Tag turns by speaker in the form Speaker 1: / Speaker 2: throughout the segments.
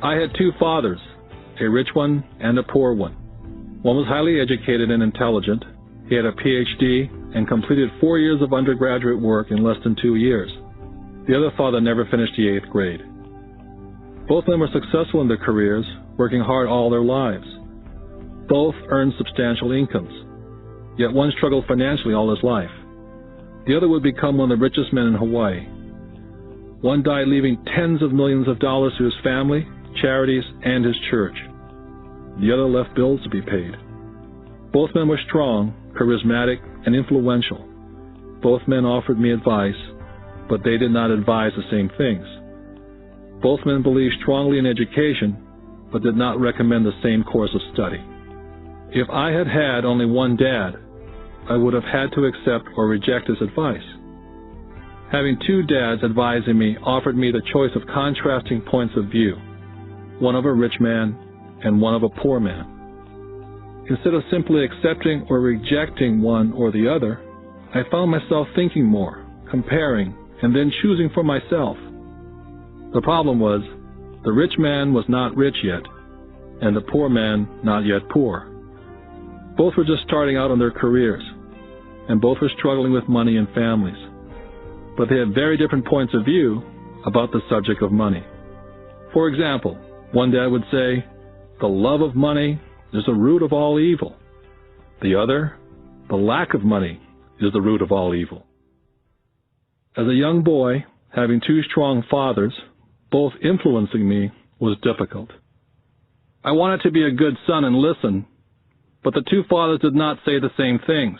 Speaker 1: I had two fathers, a rich one and a poor one. One was highly educated and intelligent. He had a PhD and completed 4 years of undergraduate work in less than 2 years. The other father never finished the 8th grade. Both men were successful in their careers, working hard all their lives. Both earned substantial incomes, yet one struggled financially all his life. The other would become one of the richest men in Hawaii. One died leaving tens of millions of dollars to his family, charities, and his church. The other left bills to be paid. Both men were strong, charismatic, and influential. Both men offered me advice, but they did not advise the same things. Both men believed strongly in education, but did not recommend the same course of study. If I had had only one dad, I would have had to accept or reject his advice. Having two dads advising me offered me the choice of contrasting points of view, one of a rich man and one of a poor man. Instead of simply accepting or rejecting one or the other, I found myself thinking more, comparing, and then choosing for myself. The problem was, the rich man was not rich yet, and the poor man not yet poor. Both were just starting out on their careers, and both were struggling with money and families. But they had very different points of view about the subject of money. For example, one dad would say, "The love of money is the root of all evil." The other, "The lack of money is the root of all evil." As a young boy, having two strong fathers, both influencing me, was difficult. I wanted to be a good son and listen, but the two fathers did not say the same things.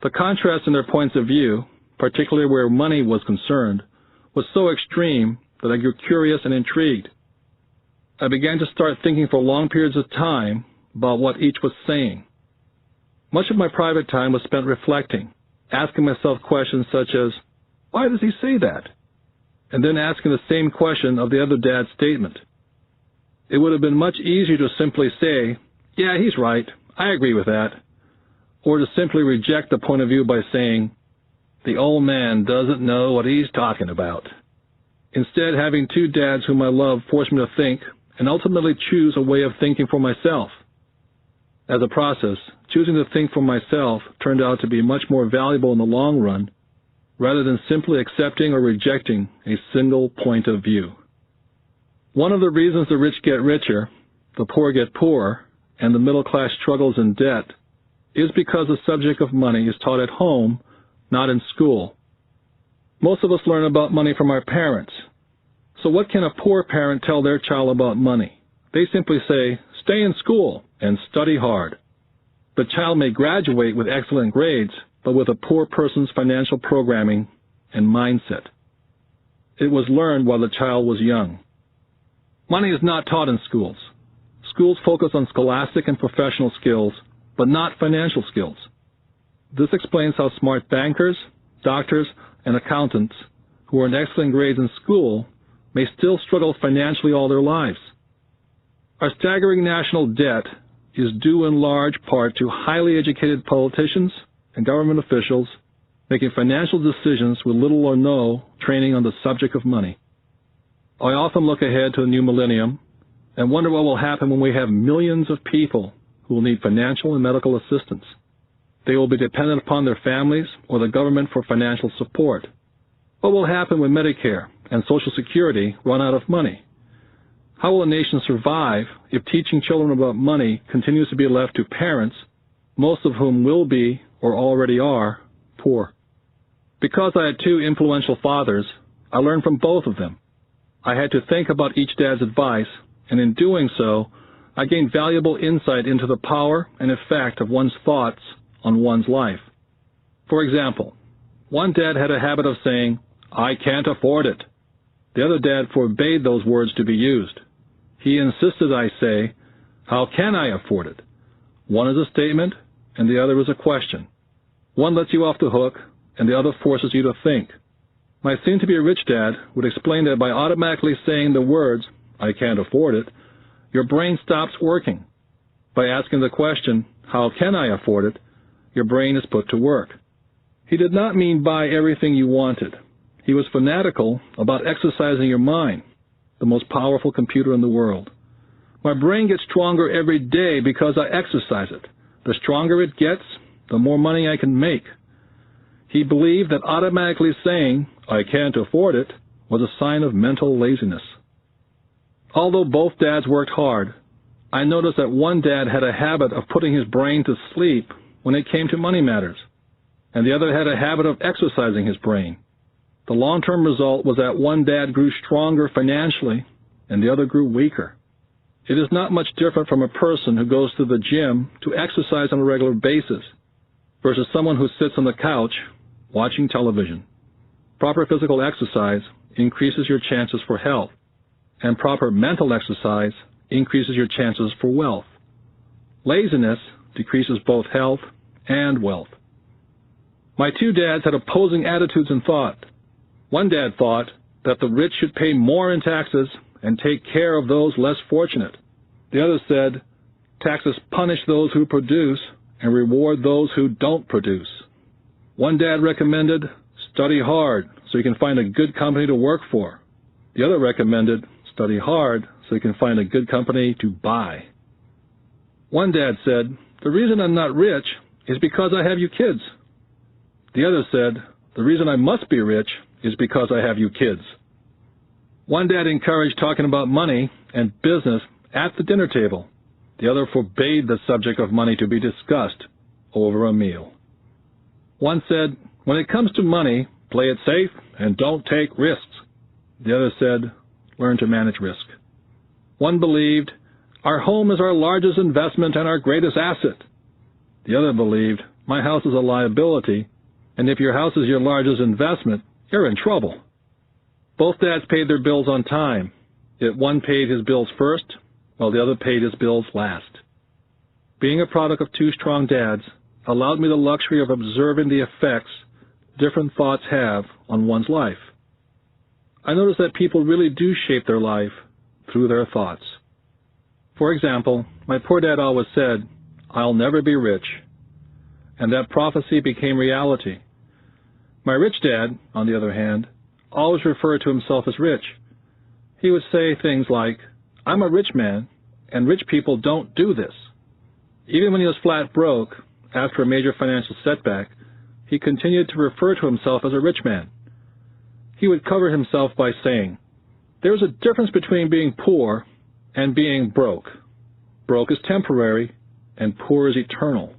Speaker 1: The contrast in their points of view, particularly where money was concerned, was so extreme that I grew curious and intrigued. I began to start thinking for long periods of time about what each was saying. Much of my private time was spent reflecting, asking myself questions such as, "Why does he say that?" and then asking the same question of the other dad's statement. It would have been much easier to simply say, "Yeah, he's right, I agree with that," or to simply reject the point of view by saying, "The old man doesn't know what he's talking about." Instead, having two dads whom I love forced me to think and ultimately choose a way of thinking for myself. As a process, choosing to think for myself turned out to be much more valuable in the long run, rather than simply accepting or rejecting a single point of view. One of the reasons the rich get richer, the poor get poorer, and the middle class struggles in debt is because the subject of money is taught at home, not in school. Most of us learn about money from our parents. So what can a poor parent tell their child about money? They simply say, "Stay in school and study hard." The child may graduate with excellent grades, but with a poor person's financial programming and mindset. It was learned while the child was young. Money is not taught in schools. Schools focus on scholastic and professional skills, but not financial skills. This explains how smart bankers, doctors, and accountants who earn excellent grades in school may still struggle financially all their lives. Our staggering national debt is due in large part to highly educated politicians and government officials making financial decisions with little or no training on the subject of money. I often look ahead to the new millennium and wonder what will happen when we have millions of people who will need financial and medical assistance. They will be dependent upon their families or the government for financial support. What will happen when Medicare and Social Security run out of money? How will a nation survive if teaching children about money continues to be left to parents, most of whom will be, or already are, poor? Because I had two influential fathers, I learned from both of them. I had to think about each dad's advice, and in doing so, I gained valuable insight into the power and effect of one's thoughts on one's life. For example, one dad had a habit of saying, "I can't afford it." The other dad forbade those words to be used. He insisted I say, "How can I afford it?" One is a statement, and the other is a question. One lets you off the hook, and the other forces you to think. My soon-to-be-rich dad would explain that by automatically saying the words, "I can't afford it," your brain stops working. By asking the question, "How can I afford it?" your brain is put to work. He did not mean buy everything you wanted. He was fanatical about exercising your mind. the most powerful computer in the world. My brain gets stronger every day because I exercise it. The stronger it gets, the more money I can make. He believed that automatically saying, "I can't afford it," was a sign of mental laziness. Although both dads worked hard, I noticed that one dad had a habit of putting his brain to sleep when it came to money matters, and the other had a habit of exercising his brain. The long-term result was that one dad grew stronger financially and the other grew weaker. It is not much different from a person who goes to the gym to exercise on a regular basis versus someone who sits on the couch watching television. Proper physical exercise increases your chances for health, and proper mental exercise increases your chances for wealth. Laziness decreases both health and wealth. My two dads had opposing attitudes in thought. One dad thought that the rich should pay more in taxes and take care of those less fortunate. The other said, taxes punish those who produce and reward those who don't produce. One dad recommended, study hard so you can find a good company to work for. The other recommended, study hard so you can find a good company to buy. One dad said, the reason I'm not rich is because I have you kids. The other said, the reason I must be rich is because I have you kids. One dad encouraged talking about money and business at the dinner table. The other forbade the subject of money to be discussed over a meal. One said, when it comes to money, play it safe and don't take risks. The other said, learn to manage risk. One believed, our home is our largest investment and our greatest asset. The other believed, my house is a liability, and if your house is your largest investment, you're in trouble. Both dads paid their bills on time, yet one paid his bills first, while the other paid his bills last. Being a product of two strong dads allowed me the luxury of observing the effects different thoughts have on one's life. I noticed that people really do shape their life through their thoughts. For example, my poor dad always said, I'll never be rich, and that prophecy became reality. My rich dad, on the other hand, always referred to himself as rich. He would say things like, I'm a rich man, and rich people don't do this. Even when he was flat broke, after a major financial setback, he continued to refer to himself as a rich man. He would cover himself by saying, there is a difference between being poor and being broke. Broke is temporary, and poor is eternal.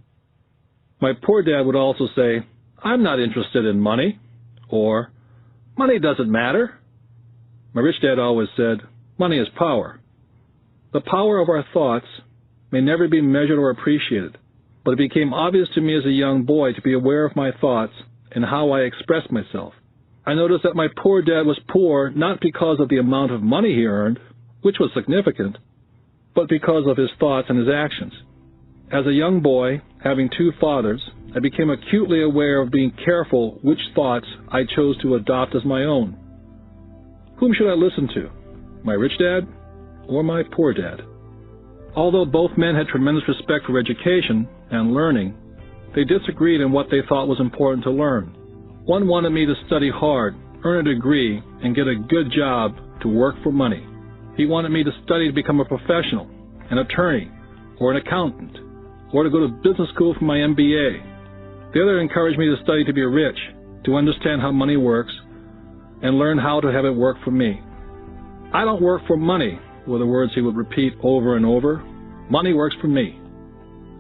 Speaker 1: My poor dad would also say, I'm not interested in money, or money doesn't matter. My rich dad always said, money is power. The power of our thoughts may never be measured or appreciated, but it became obvious to me as a young boy to be aware of my thoughts and how I expressed myself. I noticed that my poor dad was poor not because of the amount of money he earned, which was significant, but because of his thoughts and his actions. As a young boy, having two fathers, I became acutely aware of being careful which thoughts I chose to adopt as my own. Whom should I listen to, my rich dad or my poor dad? Although both men had tremendous respect for education and learning, they disagreed in what they thought was important to learn. One wanted me to study hard, earn a degree, and get a good job to work for money. He wanted me to study to become a professional, an attorney, or an accountant, or to go to business school for my MBA. The other encouraged me to study to be rich, to understand how money works, and learn how to have it work for me. I don't work for money, were the words he would repeat over and over. Money works for me.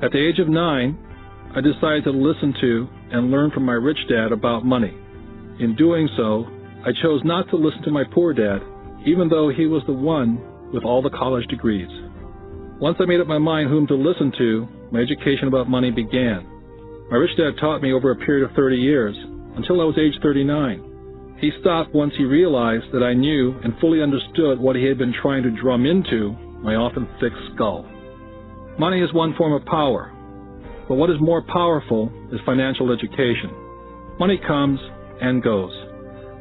Speaker 1: At the age of 9, I decided to listen to and learn from my rich dad about money. In doing so, I chose not to listen to my poor dad, even though he was the one with all the college degrees. Once I made up my mind whom to listen to, my education about money began. My rich dad taught me over a period of 30 years, until I was age 39. He stopped once he realized that I knew and fully understood what he had been trying to drum into my often thick skull. Money is one form of power, but what is more powerful is financial education. Money comes and goes,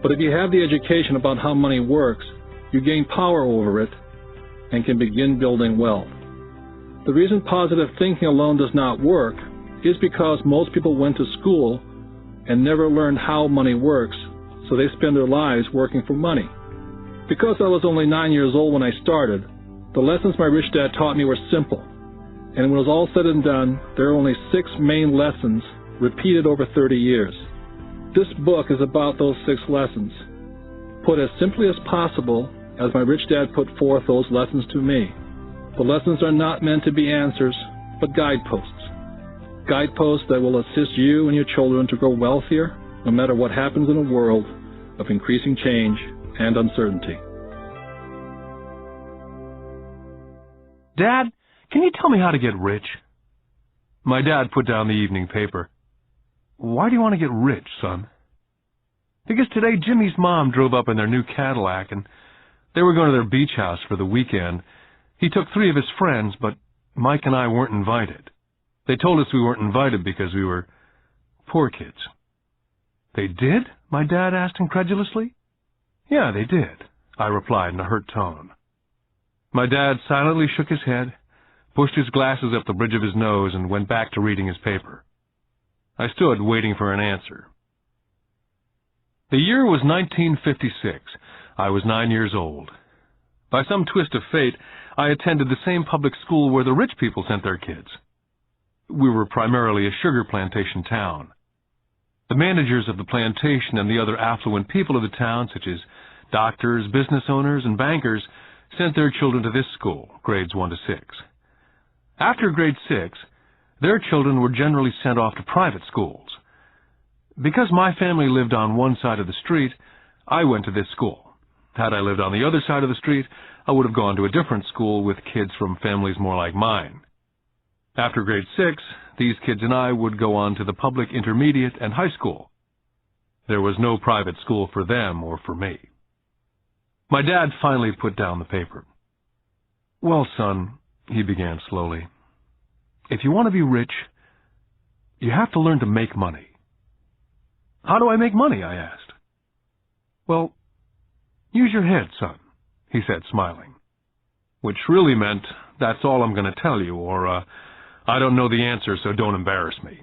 Speaker 1: but if you have the education about how money works, you gain power over it and can begin building wealth. The reason positive thinking alone does not work is because most people went to school and never learned how money works, so they spend their lives working for money. Because I was only 9 years old when I started, the lessons my rich dad taught me were simple. And when it was all said and done, there are only 6 main lessons repeated over 30 years. This book is about those 6 lessons, put as simply as possible as my rich dad put forth those lessons to me. The lessons are not meant to be answers, but guideposts. Guideposts that will assist you and your children to grow wealthier, no matter what happens in a world of increasing change and uncertainty.
Speaker 2: Dad, can you tell me how to get rich? My dad put down the evening paper. Why do you want to get rich, son? Because today Jimmy's mom drove up in their new Cadillac, and they were going to their beach house for the weekend. He took 3 of his friends, but Mike and I weren't invited. They told us we weren't invited because we were poor kids. They did? My dad asked incredulously. Yeah, they did, I replied in a hurt tone. My dad silently shook his head, pushed his glasses up the bridge of his nose, and went back to reading his paper. I stood waiting for an answer. The year was 1956. I was 9 years old. By some twist of fate, I attended the same public school where the rich people sent their kids. We were primarily a sugar plantation town. The managers of the plantation and the other affluent people of the town, such as doctors, business owners, and bankers, sent their children to this school, grades 1 to 6. After grade 6, their children were generally sent off to private schools. Because my family lived on one side of the street, I went to this school. Had I lived on the other side of the street, I would have gone to a different school with kids from families more like mine. After grade 6, these kids and I would go on to the public intermediate and high school. There was no private school for them or for me. My dad finally put down the paper. Well, son, he began slowly, if you want to be rich, you have to learn to make money. How do I make money? I asked. Well, use your head, son, he said, smiling, which really meant, that's all I'm going to tell you, or, I don't know the answer, so don't embarrass me.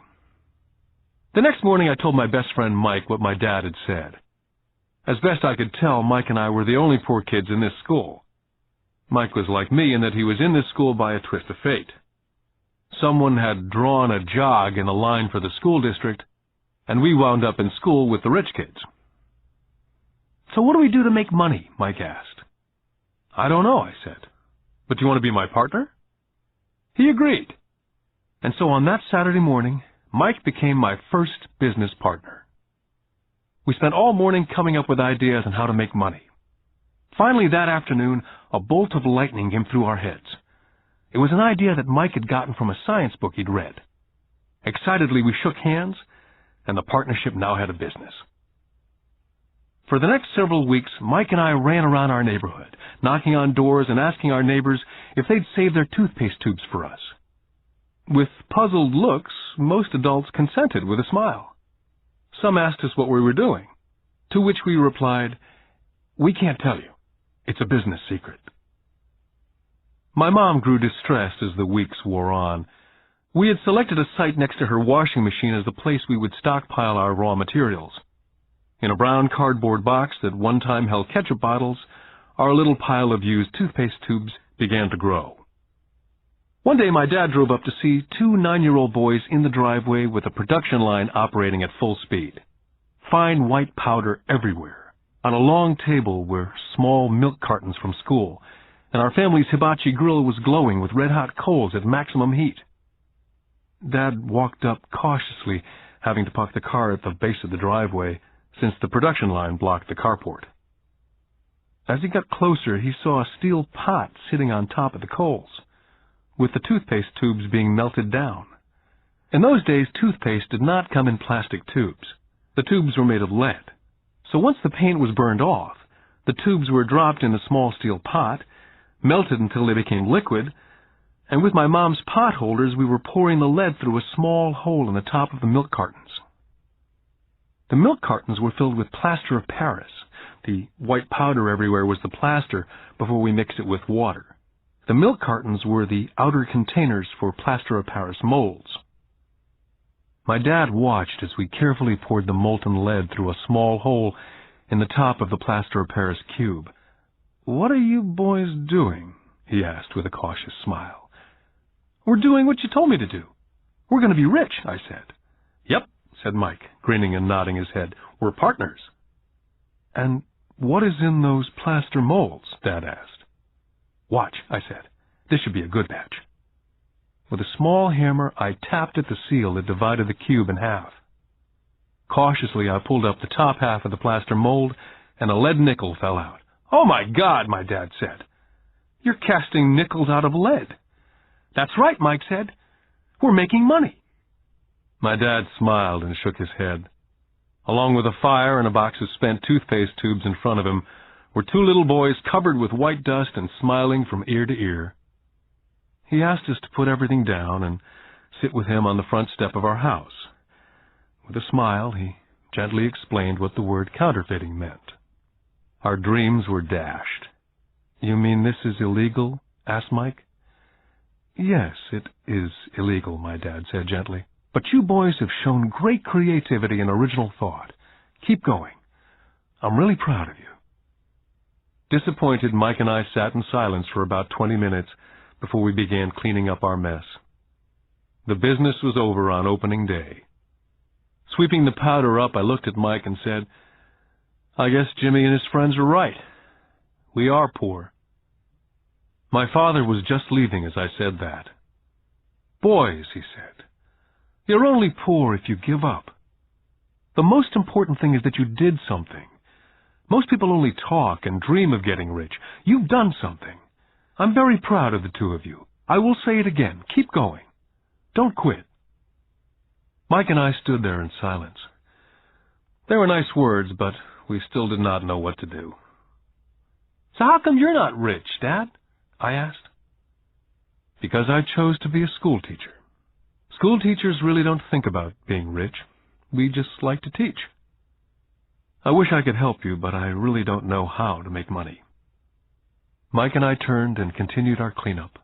Speaker 2: The next morning, I told my best friend Mike what my dad had said. As best I could tell, Mike and I were the only poor kids in this school. Mike was like me in that he was in this school by a twist of fate. Someone had drawn a jog in a line for the school district, and we wound up in school with the rich kids. So what do we do to make money? Mike asked. I don't know, I said. But do you want to be my partner? He agreed. And so on that Saturday morning, Mike became my first business partner. We spent all morning coming up with ideas on how to make money. Finally, that afternoon, a bolt of lightning came through our heads. It was an idea that Mike had gotten from a science book he'd read. Excitedly, we shook hands, and the partnership now had a business. For the next several weeks, Mike and I ran around our neighborhood, knocking on doors and asking our neighbors if they'd save their toothpaste tubes for us. With puzzled looks, most adults consented with a smile. Some asked us what we were doing, to which we replied, we can't tell you. It's a business secret. My mom grew distressed as the weeks wore on. We had selected a site next to her washing machine as the place we would stockpile our raw materials. In a brown cardboard box that one time held ketchup bottles, our little pile of used toothpaste tubes began to grow. One day my dad drove up to see 2 9-year-old boys in the driveway with a production line operating at full speed. Fine white powder everywhere. On a long table were small milk cartons from school, and our family's hibachi grill was glowing with red-hot coals at maximum heat. Dad walked up cautiously, having to park the car at the base of the driveway, since the production line blocked the carport. As he got closer, he saw a steel pot sitting on top of the coals, with the toothpaste tubes being melted down. In those days, toothpaste did not come in plastic tubes. The tubes were made of lead. So once the paint was burned off, the tubes were dropped in a small steel pot, melted until they became liquid, and with my mom's pot holders, we were pouring the lead through a small hole in the top of the milk cartons. The milk cartons were filled with plaster of Paris. The white powder everywhere was the plaster before we mixed it with water. The milk cartons were the outer containers for plaster of Paris molds. My dad watched as we carefully poured the molten lead through a small hole in the top of the plaster of Paris cube. "What are you boys doing?" he asked with a cautious smile. "We're doing what you told me to do. We're going to be rich," I said. "Yep," said Mike, grinning and nodding his head. "We're partners." "And what is in those plaster molds?" Dad asked. "Watch," I said. "This should be a good batch." With a small hammer, I tapped at the seal that divided the cube in half. Cautiously, I pulled up the top half of the plaster mold, and a lead nickel fell out. "Oh, my God," my dad said. "You're casting nickels out of lead." "That's right," Mike said. "We're making money." My dad smiled and shook his head. Along with a fire and a box of spent toothpaste tubes in front of him were two little boys covered with white dust and smiling from ear to ear. He asked us to put everything down and sit with him on the front step of our house. With a smile, he gently explained what the word counterfeiting meant. Our dreams were dashed. "You mean this is illegal?" asked Mike. "Yes, it is illegal," my dad said gently. "But you boys have shown great creativity and original thought. Keep going. I'm really proud of you." Disappointed, Mike and I sat in silence for about 20 minutes before we began cleaning up our mess. The business was over on opening day. Sweeping the powder up, I looked at Mike and said, "I guess Jimmy and his friends are right. We are poor." My father was just leaving as I said that. "Boys," he said, "you're only poor if you give up. The most important thing is that you did something. Most people only talk and dream of getting rich. You've done something. I'm very proud of the two of you. I will say it again. Keep going. Don't quit." Mike and I stood there in silence. They were nice words, but we still did not know what to do. "So how come you're not rich, Dad?" I asked. "Because I chose to be a school teacher. School teachers really don't think about being rich. We just like to teach. I wish I could help you, but I really don't know how to make money." Mike and I turned and continued our cleanup.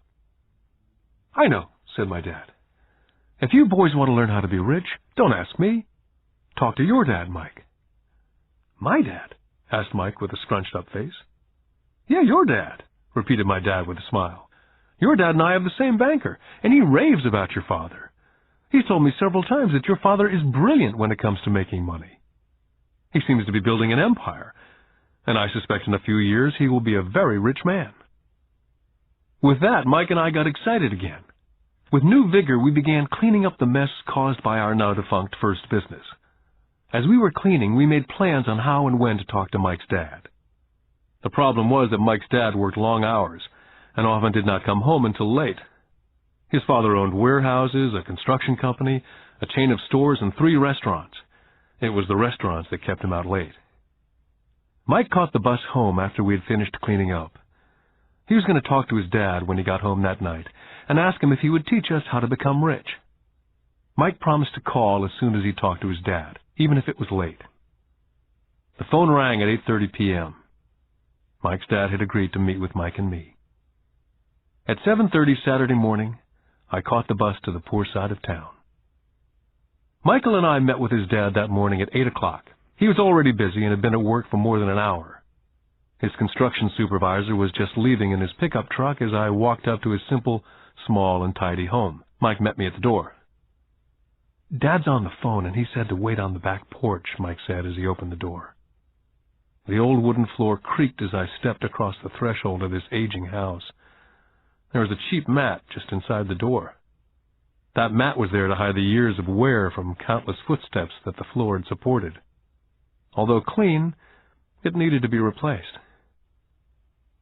Speaker 2: "I know," said my dad. "If you boys want to learn how to be rich, don't ask me. Talk to your dad, Mike." "My dad?" asked Mike with a scrunched-up face. "Yeah, your dad," repeated my dad with a smile. "Your dad and I have the same banker, and he raves about your father. He's told me several times that your father is brilliant when it comes to making money. He seems to be building an empire, and I suspect in a few years he will be a very rich man." With that, Mike and I got excited again. With new vigor, we began cleaning up the mess caused by our now-defunct first business. As we were cleaning, we made plans on how and when to talk to Mike's dad. The problem was that Mike's dad worked long hours and often did not come home until late. His father owned warehouses, a construction company, a chain of stores, and 3 restaurants. It was the restaurants that kept him out late. Mike caught the bus home after we had finished cleaning up. He was going to talk to his dad when he got home that night and ask him if he would teach us how to become rich. Mike promised to call as soon as he talked to his dad, even if it was late. The phone rang at 8:30 p.m. Mike's dad had agreed to meet with Mike and me. At 7:30 Saturday morning, I caught the bus to the poor side of town. Michael and I met with his dad that morning at 8 o'clock. He was already busy and had been at work for more than an hour. His construction supervisor was just leaving in his pickup truck as I walked up to his simple, small, and tidy home. Mike met me at the door. "Dad's on the phone, and he said to wait on the back porch," Mike said as he opened the door. The old wooden floor creaked as I stepped across the threshold of this aging house. There was a cheap mat just inside the door. That mat was there to hide the years of wear from countless footsteps that the floor had supported. Although clean, it needed to be replaced.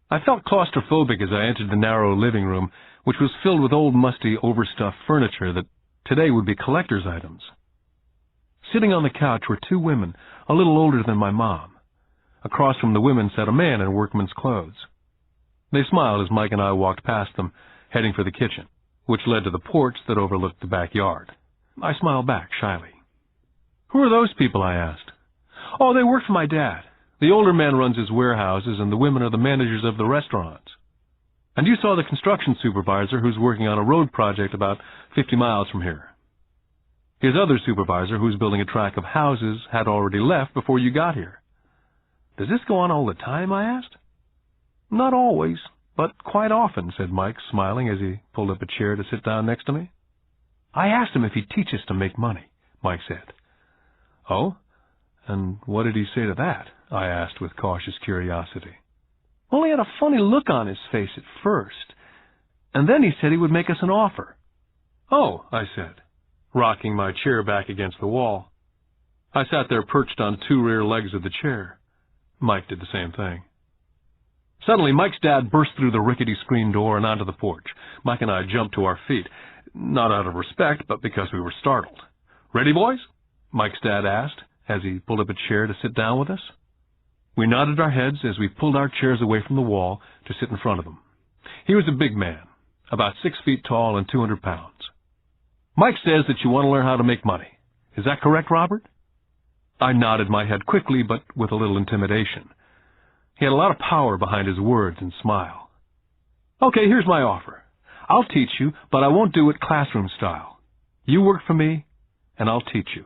Speaker 2: I felt claustrophobic as I entered the narrow living room, which was filled with old, musty, overstuffed furniture that today would be collector's items. Sitting on the couch were 2 women, a little older than my mom. Across from the women sat a man in workman's clothes. They smiled as Mike and I walked past them, heading for the kitchen, which led to the porch that overlooked the backyard. I smiled back shyly. "Who are those people?" I asked. "Oh, they work for my dad. The older man runs his warehouses, and the women are the managers of the restaurants. And you saw the construction supervisor who's working on a road project about 50 miles from here. His other supervisor, who's building a tract of houses, had already left before you got here." "Does this go on all the time?" I asked. Not always, but quite often, said Mike, smiling as he pulled up a chair to sit down next to me. I asked him if he'd teach us to make money, Mike said. Oh? And what did he say to that? I asked with cautious curiosity. Well, he had a funny look on his face at first, and then he said he would make us an offer. Oh, I said, rocking my chair back against the wall. I sat there perched on two rear legs of the chair. Mike did the same thing. Suddenly, Mike's dad burst through the rickety screen door and onto the porch. Mike and I jumped to our feet, not out of respect, but because we were startled. Ready, boys? Mike's dad asked, as he pulled up a chair to sit down with us. We nodded our heads as we pulled our chairs away from the wall to sit in front of him. He was a big man, about 6 feet tall and 200 pounds. Mike says that you want to learn how to make money. Is that correct, Robert? I nodded my head quickly, but with a little intimidation. He had a lot of power behind his words and smile. Okay, here's my offer. I'll teach you, but I won't do it classroom style. You work for me, and I'll teach you.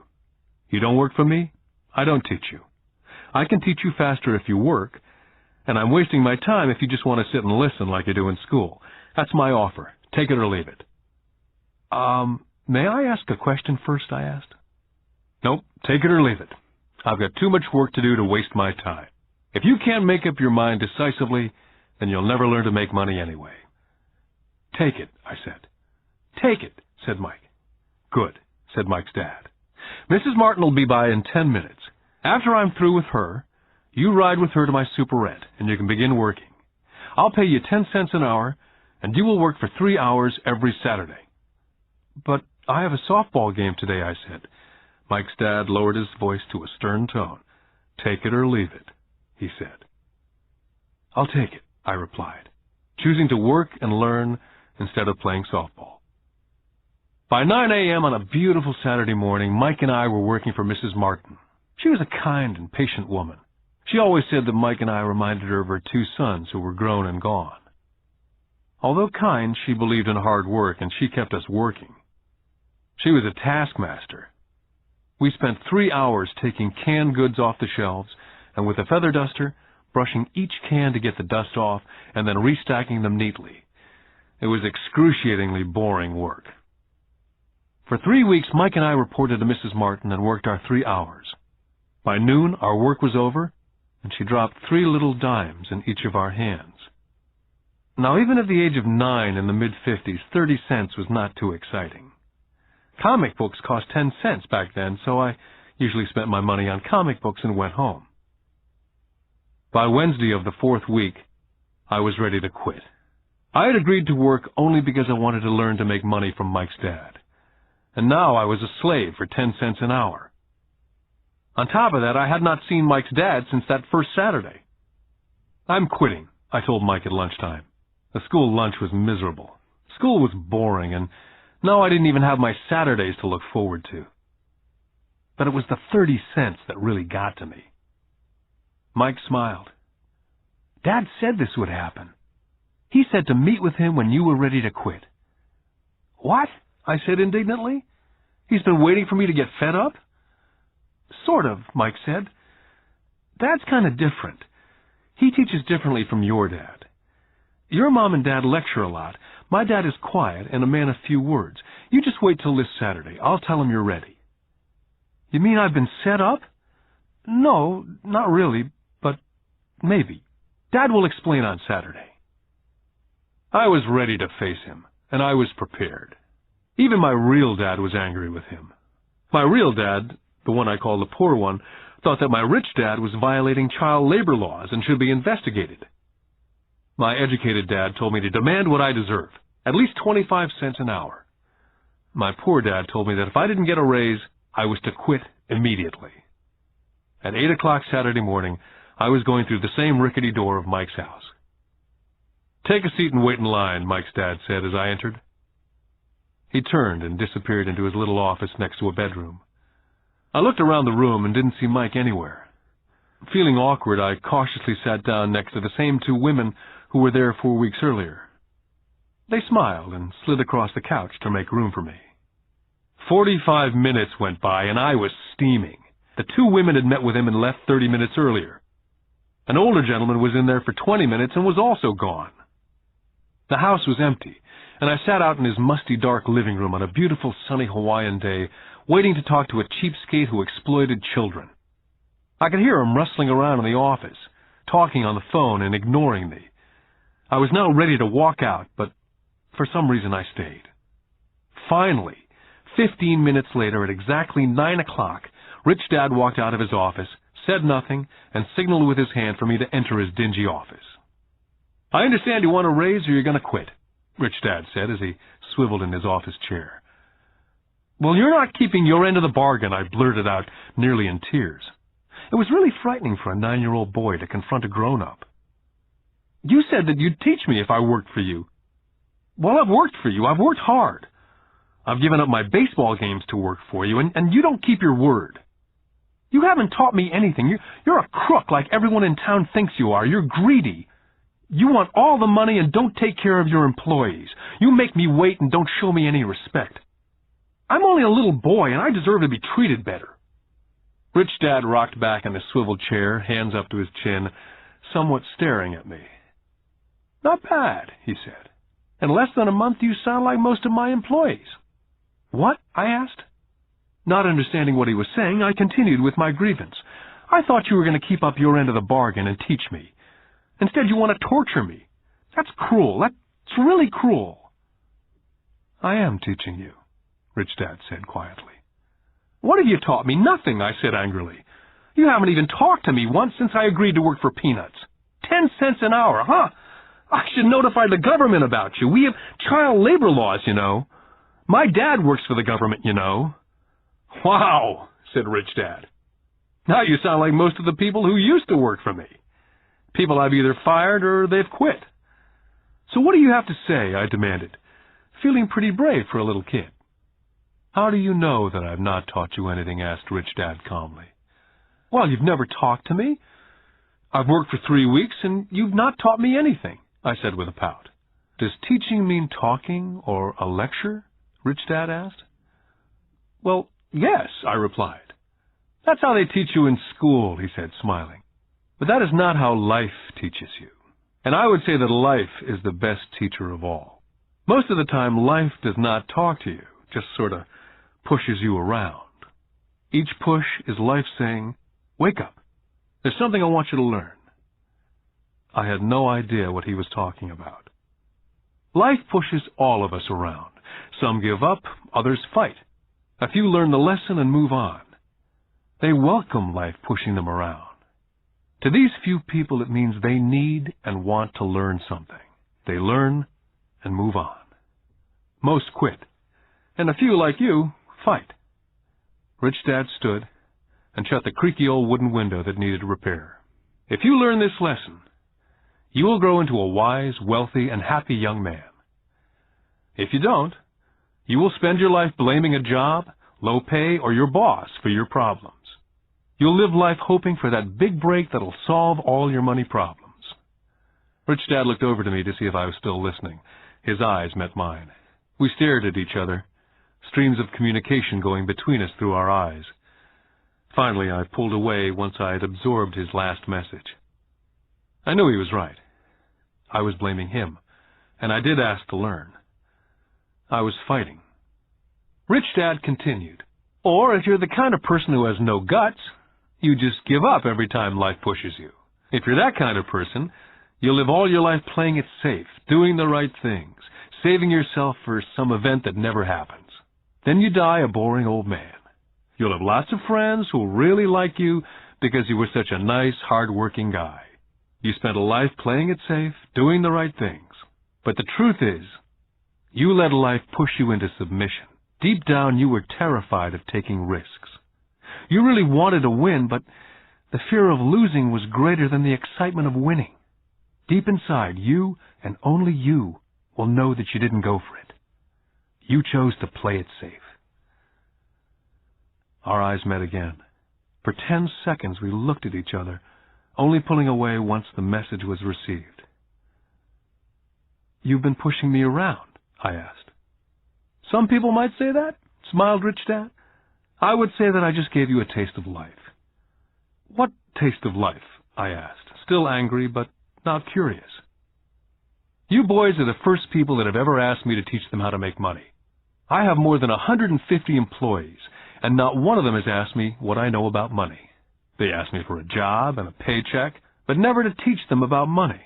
Speaker 2: You don't work for me, I don't teach you. I can teach you faster if you work, and I'm wasting my time if you just want to sit and listen like you do in school. That's my offer. Take it or leave it. May I ask a question first, I asked. Nope, take it or leave it. I've got too much work to do to waste my time. If you can't make up your mind decisively, then you'll never learn to make money anyway. Take it, I said. Take it, said Mike. Good, said Mike's dad. Mrs. Martin will be by in 10 minutes. After I'm through with her, you ride with her to my superette, and you can begin working. I'll pay you 10 cents an hour, and you will work for 3 hours every Saturday. But I have a softball game today, I said. Mike's dad lowered his voice to a stern tone. Take it or leave it, he said. I'll take it, I replied, choosing to work and learn instead of playing softball. By 9 a.m. on a beautiful Saturday morning, Mike and I were working for Mrs. Martin. She was a kind and patient woman. She always said that Mike and I reminded her of her 2 sons who were grown and gone. Although kind, she believed in hard work, and she kept us working. She was a taskmaster. We spent 3 hours taking canned goods off the shelves, and with a feather duster, brushing each can to get the dust off, and then restacking them neatly. It was excruciatingly boring work. For 3 weeks, Mike and I reported to Mrs. Martin and worked our 3 hours. By noon, our work was over, and she dropped 3 little dimes in each of our hands. Now, even at the age of 9 in the mid-50s, 30 cents was not too exciting. Comic books cost 10 cents back then, so I usually spent my money on comic books and went home. By Wednesday of the 4th week, I was ready to quit. I had agreed to work only because I wanted to learn to make money from Mike's dad. And now I was a slave for 10 cents an hour. On top of that, I had not seen Mike's dad since that first Saturday. I'm quitting, I told Mike at lunchtime. The school lunch was miserable. School was boring, and now I didn't even have my Saturdays to look forward to. But it was the 30 cents that really got to me. Mike smiled. Dad said this would happen. He said to meet with him when you were ready to quit. What? I said indignantly. He's been waiting for me to get fed up? Sort of, Mike said. Dad's kind of different. He teaches differently from your dad. Your mom and dad lecture a lot. My dad is quiet and a man of few words. You just wait till this Saturday. I'll tell him you're ready. You mean I've been set up? No, not really, but maybe. Dad will explain on Saturday. I was ready to face him, and I was prepared. Even my real dad was angry with him. My real dad, the one I call the poor one, thought that my rich dad was violating child labor laws and should be investigated. My educated dad told me to demand what I deserve, at least 25 cents an hour. My poor dad told me that if I didn't get a raise, I was to quit immediately. At 8 o'clock Saturday morning, I was going through the same rickety door of Mike's house. Take a seat and wait in line, Mike's dad said as I entered. He turned and disappeared into his little office next to a bedroom. I looked around the room and didn't see Mike anywhere. Feeling awkward, I cautiously sat down next to the same 2 women who were there 4 weeks earlier. They smiled and slid across the couch to make room for me. 45 minutes went by and I was steaming. The 2 women had met with him and left 30 minutes earlier. An older gentleman was in there for 20 minutes and was also gone. The house was empty, and I sat out in his musty, dark living room on a beautiful, sunny Hawaiian day, waiting to talk to a cheapskate who exploited children. I could hear him rustling around in the office, talking on the phone and ignoring me. I was now ready to walk out, but for some reason I stayed. Finally, 15 minutes later, at exactly 9 o'clock, Rich Dad walked out of his office, said nothing, and signaled with his hand for me to enter his dingy office. "I understand you want a raise or you're going to quit," Rich Dad said as he swiveled in his office chair. "Well, you're not keeping your end of the bargain," I blurted out, nearly in tears. It was really frightening for a 9-year-old boy to confront a grown-up. "You said that you'd teach me if I worked for you." "Well, I've worked for you. I've worked hard. I've given up my baseball games to work for you, and you don't keep your word. You haven't taught me anything. You're a crook like everyone in town thinks you are. You're greedy. You want all the money and don't take care of your employees. You make me wait and don't show me any respect. I'm only a little boy, and I deserve to be treated better." Rich Dad rocked back in his swivel chair, hands up to his chin, somewhat staring at me. "Not bad," he said. "In less than a month, you sound like most of my employees." "What?" I asked. Not understanding what he was saying, I continued with my grievance. "I thought you were going to keep up your end of the bargain and teach me. Instead, you want to torture me. That's cruel. That's really cruel." "I am teaching you," Rich Dad said quietly. "What have you taught me?" "Nothing," I said angrily. "You haven't even talked to me once since I agreed to work for peanuts. 10 cents an hour, huh? I should notify the government about you. We have child labor laws, you know. My dad works for the government, you know." "Wow," said Rich Dad. "Now you sound like most of the people who used to work for me. People I've either fired or they've quit." "So what do you have to say?" I demanded, feeling pretty brave for a little kid. "How do you know that I've not taught you anything?" asked Rich Dad calmly. "Well, you've never talked to me. I've worked for 3 weeks, and you've not taught me anything," I said with a pout. "Does teaching mean talking or a lecture?" Rich Dad asked. "Well, yes," I replied. "That's how they teach you in school," he said, smiling. "But that is not how life teaches you. And I would say that life is the best teacher of all. Most of the time, life does not talk to you, just sort of pushes you around. Each push is life saying, 'Wake up. There's something I want you to learn.'" I had no idea what he was talking about. Life pushes all of us around. Some give up, others fight. A few learn the lesson and move on. They welcome life pushing them around. To these few people, it means they need and want to learn something. They learn and move on. Most quit, and a few like you fight. Rich Dad stood and shut the creaky old wooden window that needed repair. "If you learn this lesson, you will grow into a wise, wealthy, and happy young man. If you don't, you will spend your life blaming a job, low pay, or your boss for your problems. You'll live life hoping for that big break that'll solve all your money problems." Rich Dad looked over to me to see if I was still listening. His eyes met mine. We stared at each other, streams of communication going between us through our eyes. Finally, I pulled away once I had absorbed his last message. I knew he was right. I was blaming him, and I did ask to learn. I was fighting. Rich Dad continued, "Or if you're the kind of person who has no guts, you just give up every time life pushes you. If you're that kind of person, you'll live all your life playing it safe, doing the right things, saving yourself for some event that never happens. Then you die a boring old man. You'll have lots of friends who'll really like you because you were such a nice, hard-working guy. You spent a life playing it safe, doing the right things. But the truth is, you let life push you into submission. Deep down, you were terrified of taking risks. You really wanted to win, but the fear of losing was greater than the excitement of winning. Deep inside, you and only you will know that you didn't go for it. You chose to play it safe." Our eyes met again. For 10 seconds, we looked at each other, only pulling away once the message was received. "You've been pushing me around?" I asked. "Some people might say that," smiled Rich Dad. "I would say that I just gave you a taste of life." "What taste of life?" I asked, still angry, but not curious. You boys are the first people that have ever asked me to teach them how to make money. I have more than 150 employees, and not one of them has asked me what I know about money. They ask me for a job and a paycheck, but never to teach them about money.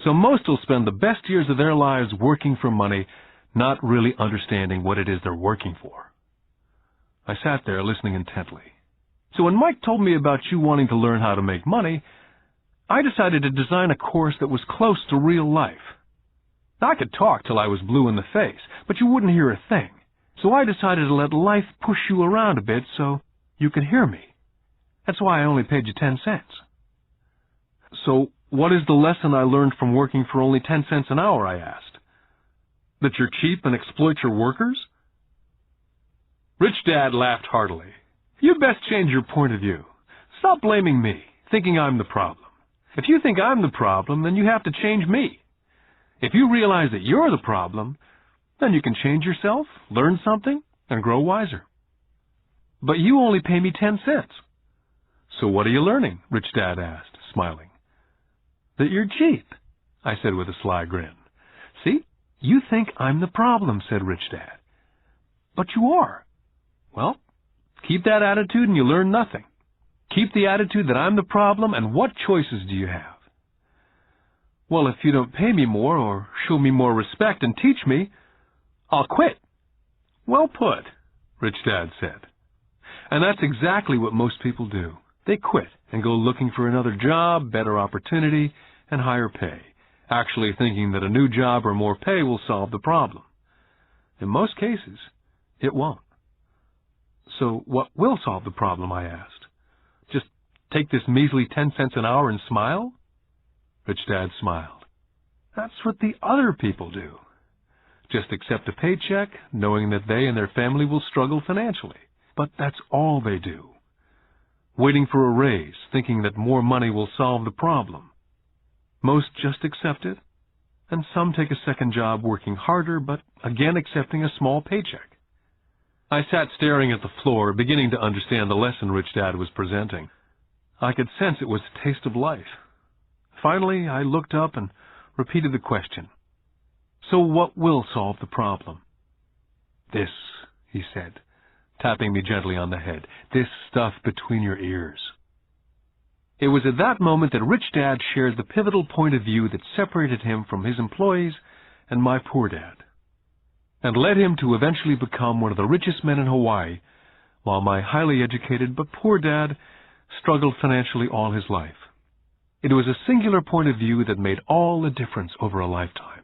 Speaker 2: So most will spend the best years of their lives working for money, not really understanding what it is they're working for. I sat there listening intently. So when Mike told me about you wanting to learn how to make money, I decided to design a course that was close to real life. I could talk till I was blue in the face, but you wouldn't hear a thing. So I decided to let life push you around a bit so you could hear me. That's why I only paid you 10 cents. So what is the lesson I learned from working for only 10 cents an hour, I asked. That you're cheap and exploit your workers? Rich Dad laughed heartily. You'd best change your point of view. Stop blaming me, thinking I'm the problem. If you think I'm the problem, then you have to change me. If you realize that you're the problem, then you can change yourself, learn something, and grow wiser. But you only pay me 10 cents. So what are you learning? Rich Dad asked, smiling. That you're cheap, I said with a sly grin. See, you think I'm the problem, said Rich Dad. But you are. Well, keep that attitude and you learn nothing. Keep the attitude that I'm the problem, and what choices do you have? Well, if you don't pay me more or show me more respect and teach me, I'll quit. Well put, Rich Dad said. And that's exactly what most people do. They quit and go looking for another job, better opportunity, and higher pay, actually thinking that a new job or more pay will solve the problem. In most cases, it won't. So what will solve the problem, I asked? Just take this measly 10 cents an hour and smile? Rich Dad smiled. That's what the other people do. Just accept a paycheck, knowing that they and their family will struggle financially. But that's all they do. Waiting for a raise, thinking that more money will solve the problem. Most just accept it, and some take a second job working harder, but again accepting a small paycheck. I sat staring at the floor, beginning to understand the lesson Rich Dad was presenting. I could sense it was a taste of life. Finally, I looked up and repeated the question. So what will solve the problem? This, he said, tapping me gently on the head. This stuff between your ears. It was at that moment that Rich Dad shared the pivotal point of view that separated him from his employees and my poor dad, and led him to eventually become one of the richest men in Hawaii, while my highly educated but poor dad struggled financially all his life. It was a singular point of view that made all the difference over a lifetime.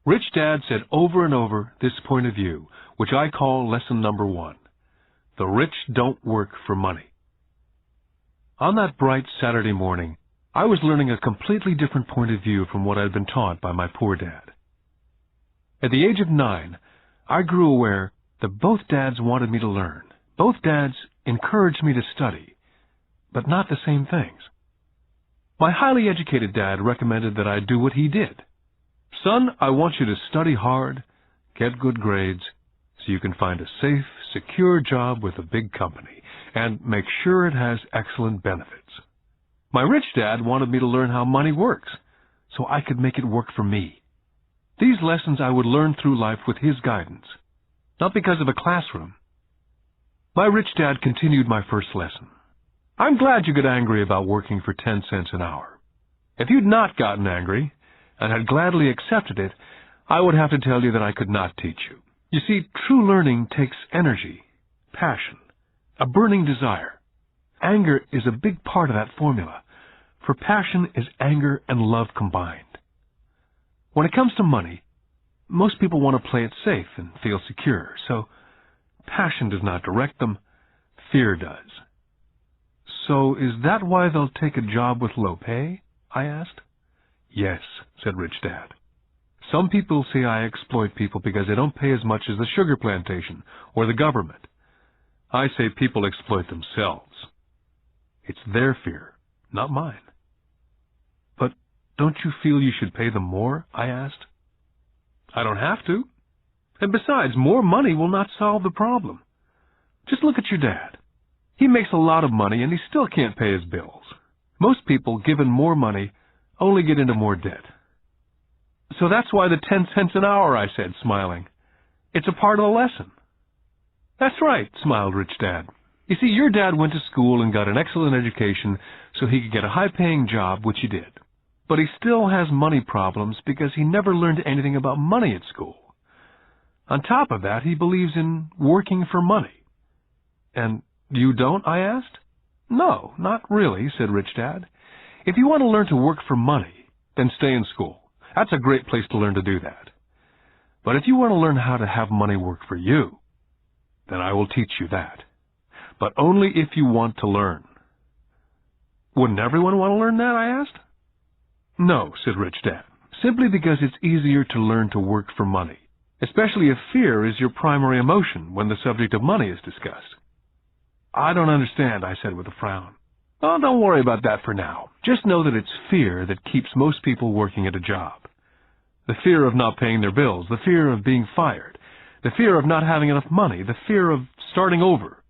Speaker 2: Rich Dad said over and over this point of view, which I call lesson number 1. The rich don't work for money. On that bright Saturday morning, I was learning a completely different point of view from what I'd been taught by my poor dad. At the age of 9, I grew aware that both dads wanted me to learn. Both dads encouraged me to study, but not the same things. My highly educated dad recommended that I do what he did. Son, I want you to study hard, get good grades, so you can find a safe, secure job with a big company, and make sure it has excellent benefits. My rich dad wanted me to learn how money works, so I could make it work for me. These lessons I would learn through life with his guidance, not because of a classroom. My rich dad continued my first lesson. I'm glad you got angry about working for 10 cents an hour. If you'd not gotten angry, and had gladly accepted it, I would have to tell you that I could not teach you. You see, true learning takes energy, passion, a burning desire. Anger is a big part of that formula, for passion is anger and love combined. When it comes to money, most people want to play it safe and feel secure, so passion does not direct them, fear does. So is that why they'll take a job with low pay? I asked. Yes, said Rich Dad. Some people say I exploit people because they don't pay as much as the sugar plantation or the government. I say people exploit themselves. It's their fear, not mine. But don't you feel you should pay them more? I asked. I don't have to. And besides, more money will not solve the problem. Just look at your dad. He makes a lot of money and he still can't pay his bills. Most people, given more money, only get into more debt. So that's why the 10 cents an hour, I said, smiling. It's a part of the lesson. That's right, smiled Rich Dad. You see, your dad went to school and got an excellent education so he could get a high-paying job, which he did. But he still has money problems because he never learned anything about money at school. On top of that, he believes in working for money. And you don't, I asked? No, not really, said Rich Dad. If you want to learn to work for money, then stay in school. That's a great place to learn to do that. But if you want to learn how to have money work for you, then I will teach you that. But only if you want to learn. Wouldn't everyone want to learn that, I asked? No, said Rich Dad, simply because it's easier to learn to work for money, especially if fear is your primary emotion when the subject of money is discussed. I don't understand, I said with a frown. Oh, don't worry about that for now. Just know that it's fear that keeps most people working at a job. The fear of not paying their bills, the fear of being fired, the fear of not having enough money, the fear of starting over.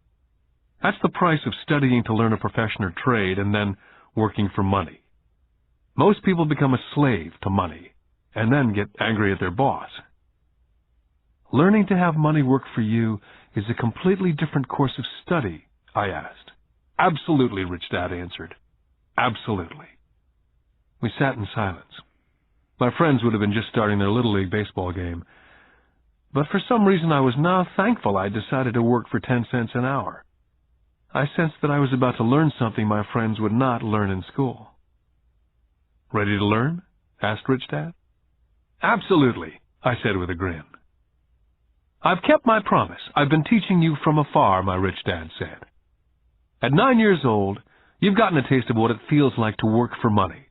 Speaker 2: That's the price of studying to learn a profession or trade and then working for money. Most people become a slave to money and then get angry at their boss. Learning to have money work for you is a completely different course of study, I asked. Absolutely, Rich Dad answered. Absolutely. We sat in silence. My friends would have been just starting their Little League baseball game. But for some reason I was now thankful I decided to work for 10 cents an hour. I sensed that I was about to learn something my friends would not learn in school. Ready to learn? Asked Rich Dad. Absolutely, I said with a grin. I've kept my promise. I've been teaching you from afar, my Rich Dad said. At 9 years old, you've gotten a taste of what it feels like to work for money.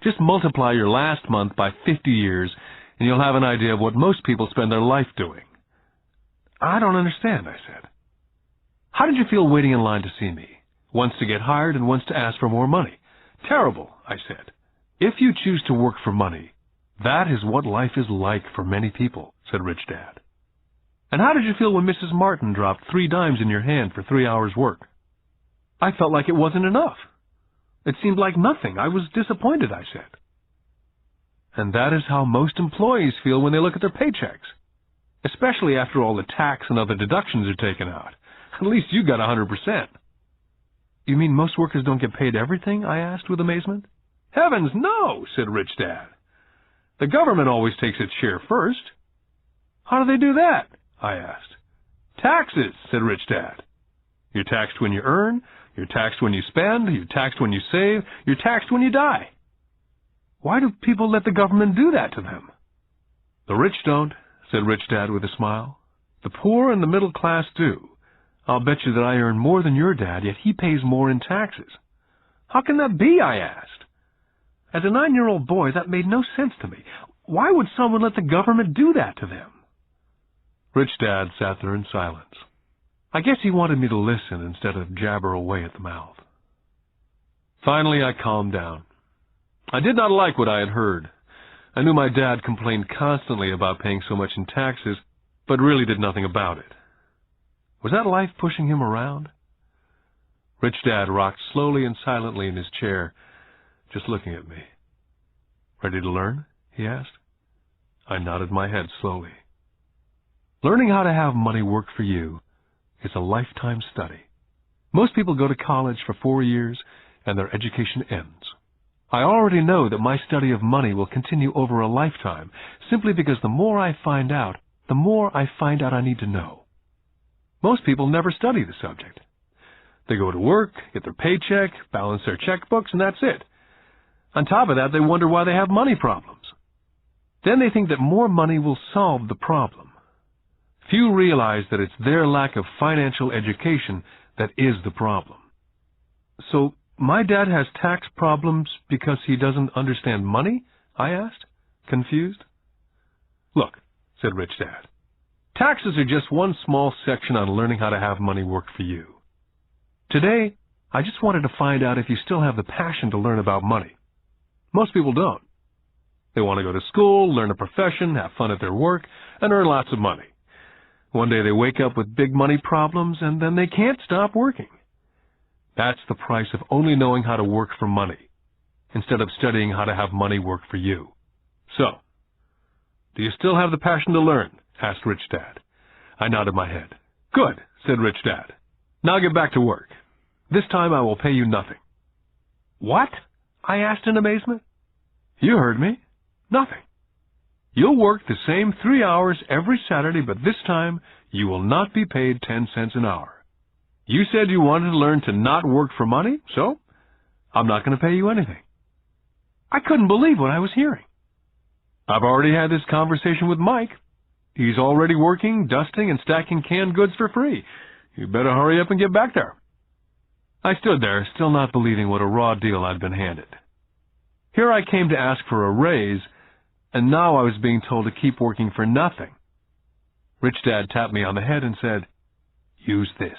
Speaker 2: Just multiply your last month by 50 years, and you'll have an idea of what most people spend their life doing. I don't understand, I said. How did you feel waiting in line to see me? Once to get hired and once to ask for more money. Terrible, I said. If you choose to work for money, that is what life is like for many people, said Rich Dad. And how did you feel when Mrs. Martin dropped 3 dimes in your hand for 3 hours' work? I felt like it wasn't enough. It seemed like nothing. I was disappointed, I said. And that is how most employees feel when they look at their paychecks, especially after all the tax and other deductions are taken out. At least you got 100%. You mean most workers don't get paid everything? I asked with amazement. Heavens, no, said Rich Dad. The government always takes its share first. How do they do that? I asked. Taxes, said Rich Dad. You're taxed when you earn, you're taxed when you spend, you're taxed when you save, you're taxed when you die. Why do people let the government do that to them? The rich don't, said Rich Dad with a smile. The poor and the middle class do. I'll bet you that I earn more than your dad, yet he pays more in taxes. How can that be, I asked. As a 9-year-old boy, that made no sense to me. Why would someone let the government do that to them? Rich Dad sat there in silence. I guess he wanted me to listen instead of jabber away at the mouth. Finally, I calmed down. I did not like what I had heard. I knew my dad complained constantly about paying so much in taxes, but really did nothing about it. Was that life pushing him around? Rich Dad rocked slowly and silently in his chair, just looking at me. Ready to learn? He asked. I nodded my head slowly. Learning how to have money work for you is a lifetime study. Most people go to college for 4 years and their education ends. I already know that my study of money will continue over a lifetime simply because the more I find out, the more I find out I need to know. Most people never study the subject. They go to work, get their paycheck, balance their checkbooks, and that's it. On top of that, they wonder why they have money problems. Then they think that more money will solve the problem. Few realize that it's their lack of financial education that is the problem. So, my dad has tax problems because he doesn't understand money? I asked, confused. Look, said Rich Dad, taxes are just one small section on learning how to have money work for you. Today, I just wanted to find out if you still have the passion to learn about money. Most people don't. They want to go to school, learn a profession, have fun at their work, and earn lots of money. One day they wake up with big money problems, and then they can't stop working. That's the price of only knowing how to work for money, instead of studying how to have money work for you. So, do you still have the passion to learn? Asked Rich Dad. I nodded my head. Good, said Rich Dad. Now get back to work. This time I will pay you nothing. What? I asked in amazement. You heard me. Nothing. You'll work the same 3 hours every Saturday, but this time you will not be paid 10 cents an hour. You said you wanted to learn to not work for money, so I'm not going to pay you anything. I couldn't believe what I was hearing. I've already had this conversation with Mike. He's already working, dusting, and stacking canned goods for free. You better hurry up and get back there. I stood there, still not believing what a raw deal I'd been handed. Here I came to ask for a raise, and now I was being told to keep working for nothing. Rich Dad tapped me on the head and said, "Use this.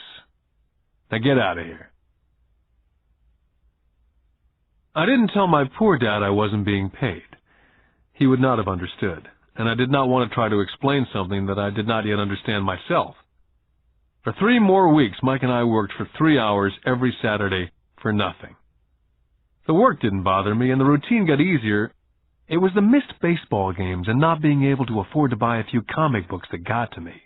Speaker 2: Now get out of here." I didn't tell my poor dad I wasn't being paid. He would not have understood, and I did not want to try to explain something that I did not yet understand myself. For 3 more weeks, Mike and I worked for 3 hours every Saturday for nothing. The work didn't bother me, and the routine got easier. It was the missed baseball games and not being able to afford to buy a few comic books that got to me.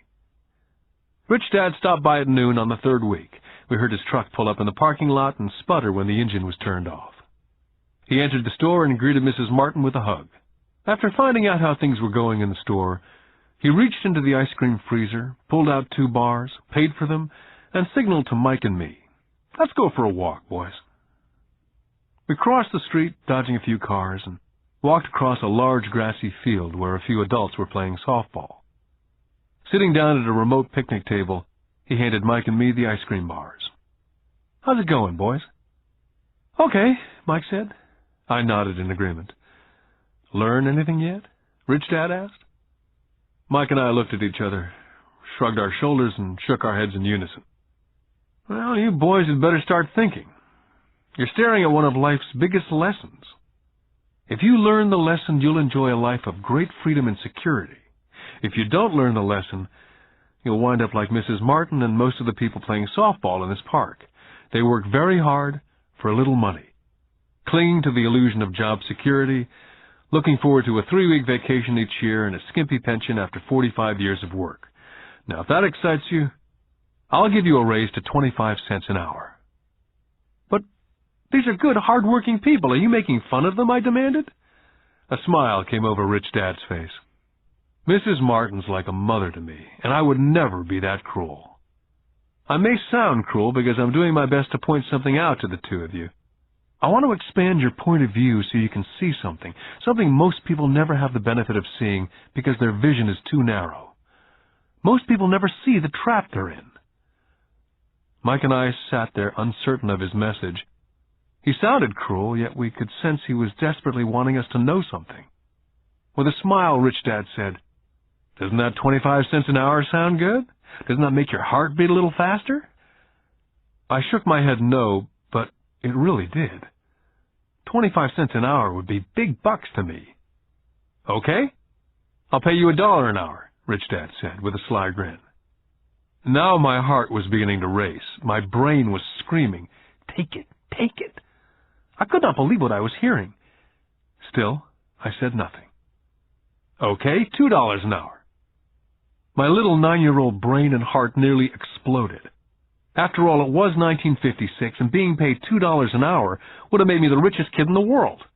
Speaker 2: Rich Dad stopped by at noon on the 3rd week. We heard his truck pull up in the parking lot and sputter when the engine was turned off. He entered the store and greeted Mrs. Martin with a hug. After finding out how things were going in the store, he reached into the ice cream freezer, pulled out 2 bars, paid for them, and signaled to Mike and me, "Let's go for a walk, boys." We crossed the street, dodging a few cars, and walked across a large grassy field where a few adults were playing softball. Sitting down at a remote picnic table, he handed Mike and me the ice cream bars. "How's it going, boys?" "Okay," Mike said. I nodded in agreement. "Learn anything yet?" Rich Dad asked. Mike and I looked at each other, shrugged our shoulders, and shook our heads in unison. "Well, you boys had better start thinking. You're staring at one of life's biggest lessons. If you learn the lesson, you'll enjoy a life of great freedom and security. If you don't learn the lesson, you'll wind up like Mrs. Martin and most of the people playing softball in this park. They work very hard for a little money, clinging to the illusion of job security, looking forward to a 3-week vacation each year and a skimpy pension after 45 years of work. Now, if that excites you, I'll give you a raise to 25 cents an hour." "But these are good, hard-working people. Are you making fun of them?" I demanded. A smile came over Rich Dad's face. "Mrs. Martin's like a mother to me, and I would never be that cruel. I may sound cruel because I'm doing my best to point something out to the 2 of you. I want to expand your point of view so you can see something most people never have the benefit of seeing because their vision is too narrow. Most people never see the trap they're in." Mike and I sat there uncertain of his message. He sounded cruel, yet we could sense he was desperately wanting us to know something. With a smile, Rich Dad said, "Doesn't that 25 cents an hour sound good? Doesn't that make your heart beat a little faster?" I shook my head no, but it really did. 25 cents an hour would be big bucks to me. "Okay, I'll pay you $1 an hour," Rich Dad said with a sly grin. Now my heart was beginning to race. My brain was screaming, "Take it, take it." I could not believe what I was hearing. Still, I said nothing. "Okay, $2 an hour." My little 9-year-old brain and heart nearly exploded. After all, it was 1956, and being paid $2 an hour would have made me the richest kid in the world.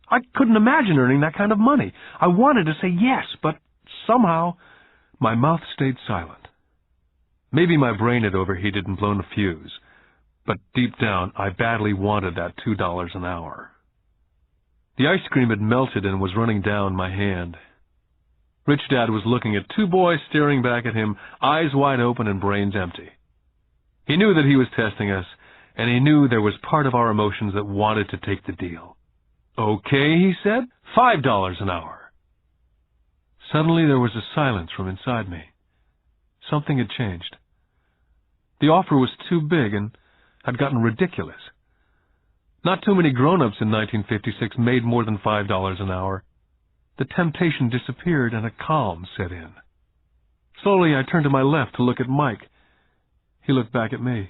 Speaker 2: I couldn't imagine earning that kind of money. I wanted to say yes, but somehow my mouth stayed silent. Maybe my brain had overheated and blown a fuse, but deep down I badly wanted that $2 an hour. The ice cream had melted and was running down my hand. Rich Dad was looking at 2 boys staring back at him, eyes wide open and brains empty. He knew that he was testing us, and he knew there was part of our emotions that wanted to take the deal. "Okay," he said, $5 an hour. Suddenly there was a silence from inside me. Something had changed. The offer was too big and had gotten ridiculous. Not too many grown-ups in 1956 made more than $5 an hour. The temptation disappeared and a calm set in. Slowly I turned to my left to look at Mike. He looked back at me.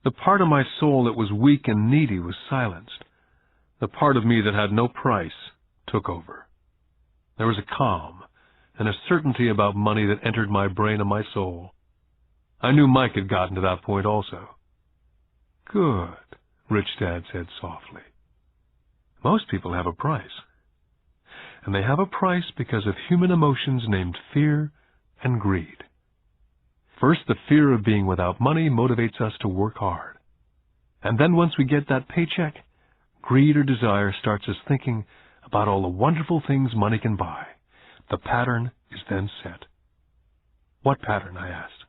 Speaker 2: The part of my soul that was weak and needy was silenced. The part of me that had no price took over. There was a calm and a certainty about money that entered my brain and my soul. I knew Mike had gotten to that point also. "Good," Rich Dad said softly. "Most people have a price. And they have a price because of human emotions named fear and greed. First, the fear of being without money motivates us to work hard. And then once we get that paycheck, greed or desire starts us thinking about all the wonderful things money can buy. The pattern is then set." "What pattern?" I asked.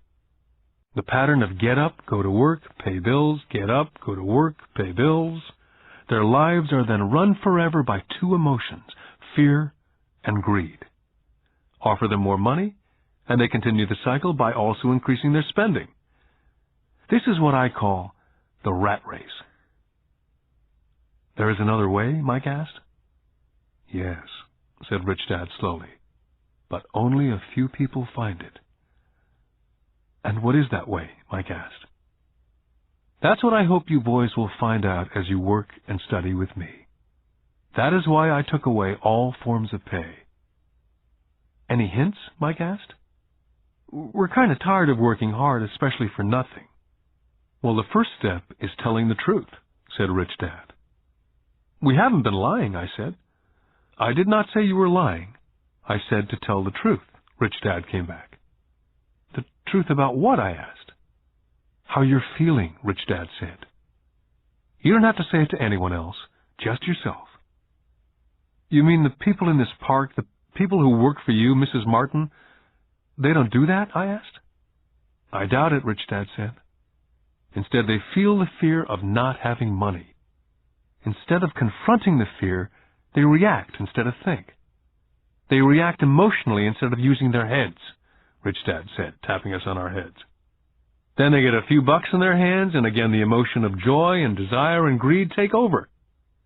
Speaker 2: "The pattern of get up, go to work, pay bills, get up, go to work, pay bills." Their lives are then run forever by two emotions, fear and greed. Offer them more money, and they continue the cycle by also increasing their spending. This is what I call the rat race. "There is another way?" Mike asked. "Yes," said Rich Dad slowly, "but only a few people find it." "And what is that way?" Mike asked. "That's what I hope you boys will find out as you work and study with me. That is why I took away all forms of pay." "Any hints?" Mike asked. "We're kind of tired of working hard, especially for nothing." "Well, the first step is telling the truth," said Rich Dad. "We haven't been lying," I said. "I did not say you were lying. I said to tell the truth," Rich Dad came back. "The truth about what?" I asked. "How you're feeling," Rich Dad said. "You don't have to say it to anyone else, just yourself." "You mean the people in this park, the people who work for you, Mrs. Martin, they don't do that?" I asked. "I doubt it," Rich Dad said. "Instead, they feel the fear of not having money. Instead of confronting the fear, they react instead of think. They react emotionally instead of using their heads," Rich Dad said, tapping us on our heads. "Then they get a few bucks in their hands, and again the emotion of joy and desire and greed take over.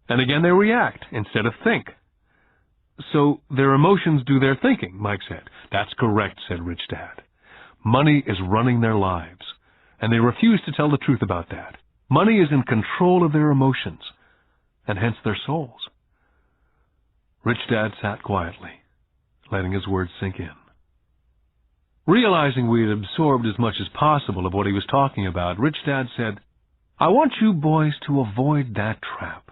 Speaker 2: And again they react instead of think." "So their emotions do their thinking," Mike said. "That's correct," said Rich Dad. "Money is running their lives, and they refuse to tell the truth about that. Money is in control of their emotions, and hence their souls." Rich Dad sat quietly, letting his words sink in. Realizing we had absorbed as much as possible of what he was talking about, Rich Dad said, "I want you boys to avoid that trap.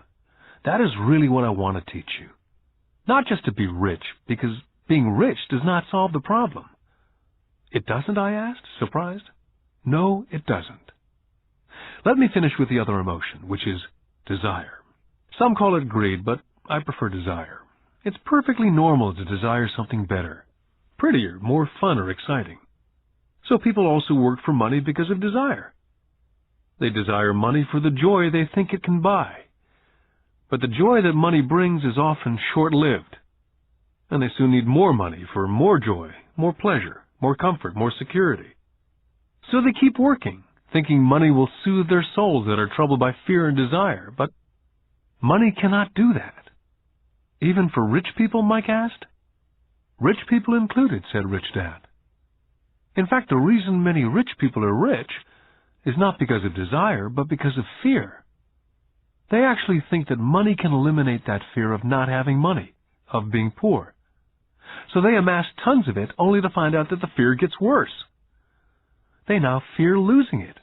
Speaker 2: That is really what I want to teach you. Not just to be rich, because being rich does not solve the problem." "It doesn't?" I asked, surprised. "No, it doesn't. Let me finish with the other emotion, which is desire. Some call it greed, but I prefer desire. It's perfectly normal to desire something better, prettier, more fun or exciting. So people also work for money because of desire. They desire money for the joy they think it can buy. But the joy that money brings is often short-lived, and they soon need more money for more joy, more pleasure, more comfort, more security. So they keep working, thinking money will soothe their souls that are troubled by fear and desire. But money cannot do that. Even for rich people?" Mike asked. "Rich people included," said Rich Dad. "In fact, the reason many rich people are rich is not because of desire, but because of fear. They actually think that money can eliminate that fear of not having money, of being poor. So they amass tons of it only to find out that the fear gets worse. They now fear losing it.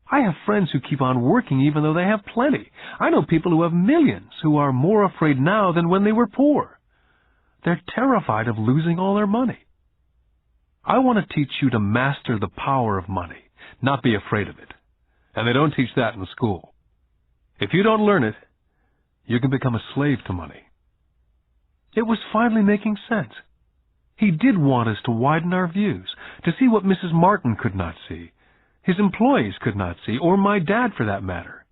Speaker 2: I have friends who keep on working even though they have plenty. I know people who have millions who are more afraid now than when they were poor. They're terrified of losing all their money. I want to teach you to master the power of money, not be afraid of it. And they don't teach that in school. If you don't learn it, you can become a slave to money." It was finally making sense. He did want us to widen our views, to see what Mrs. Martin could not see, his employees could not see, or my dad for that matter.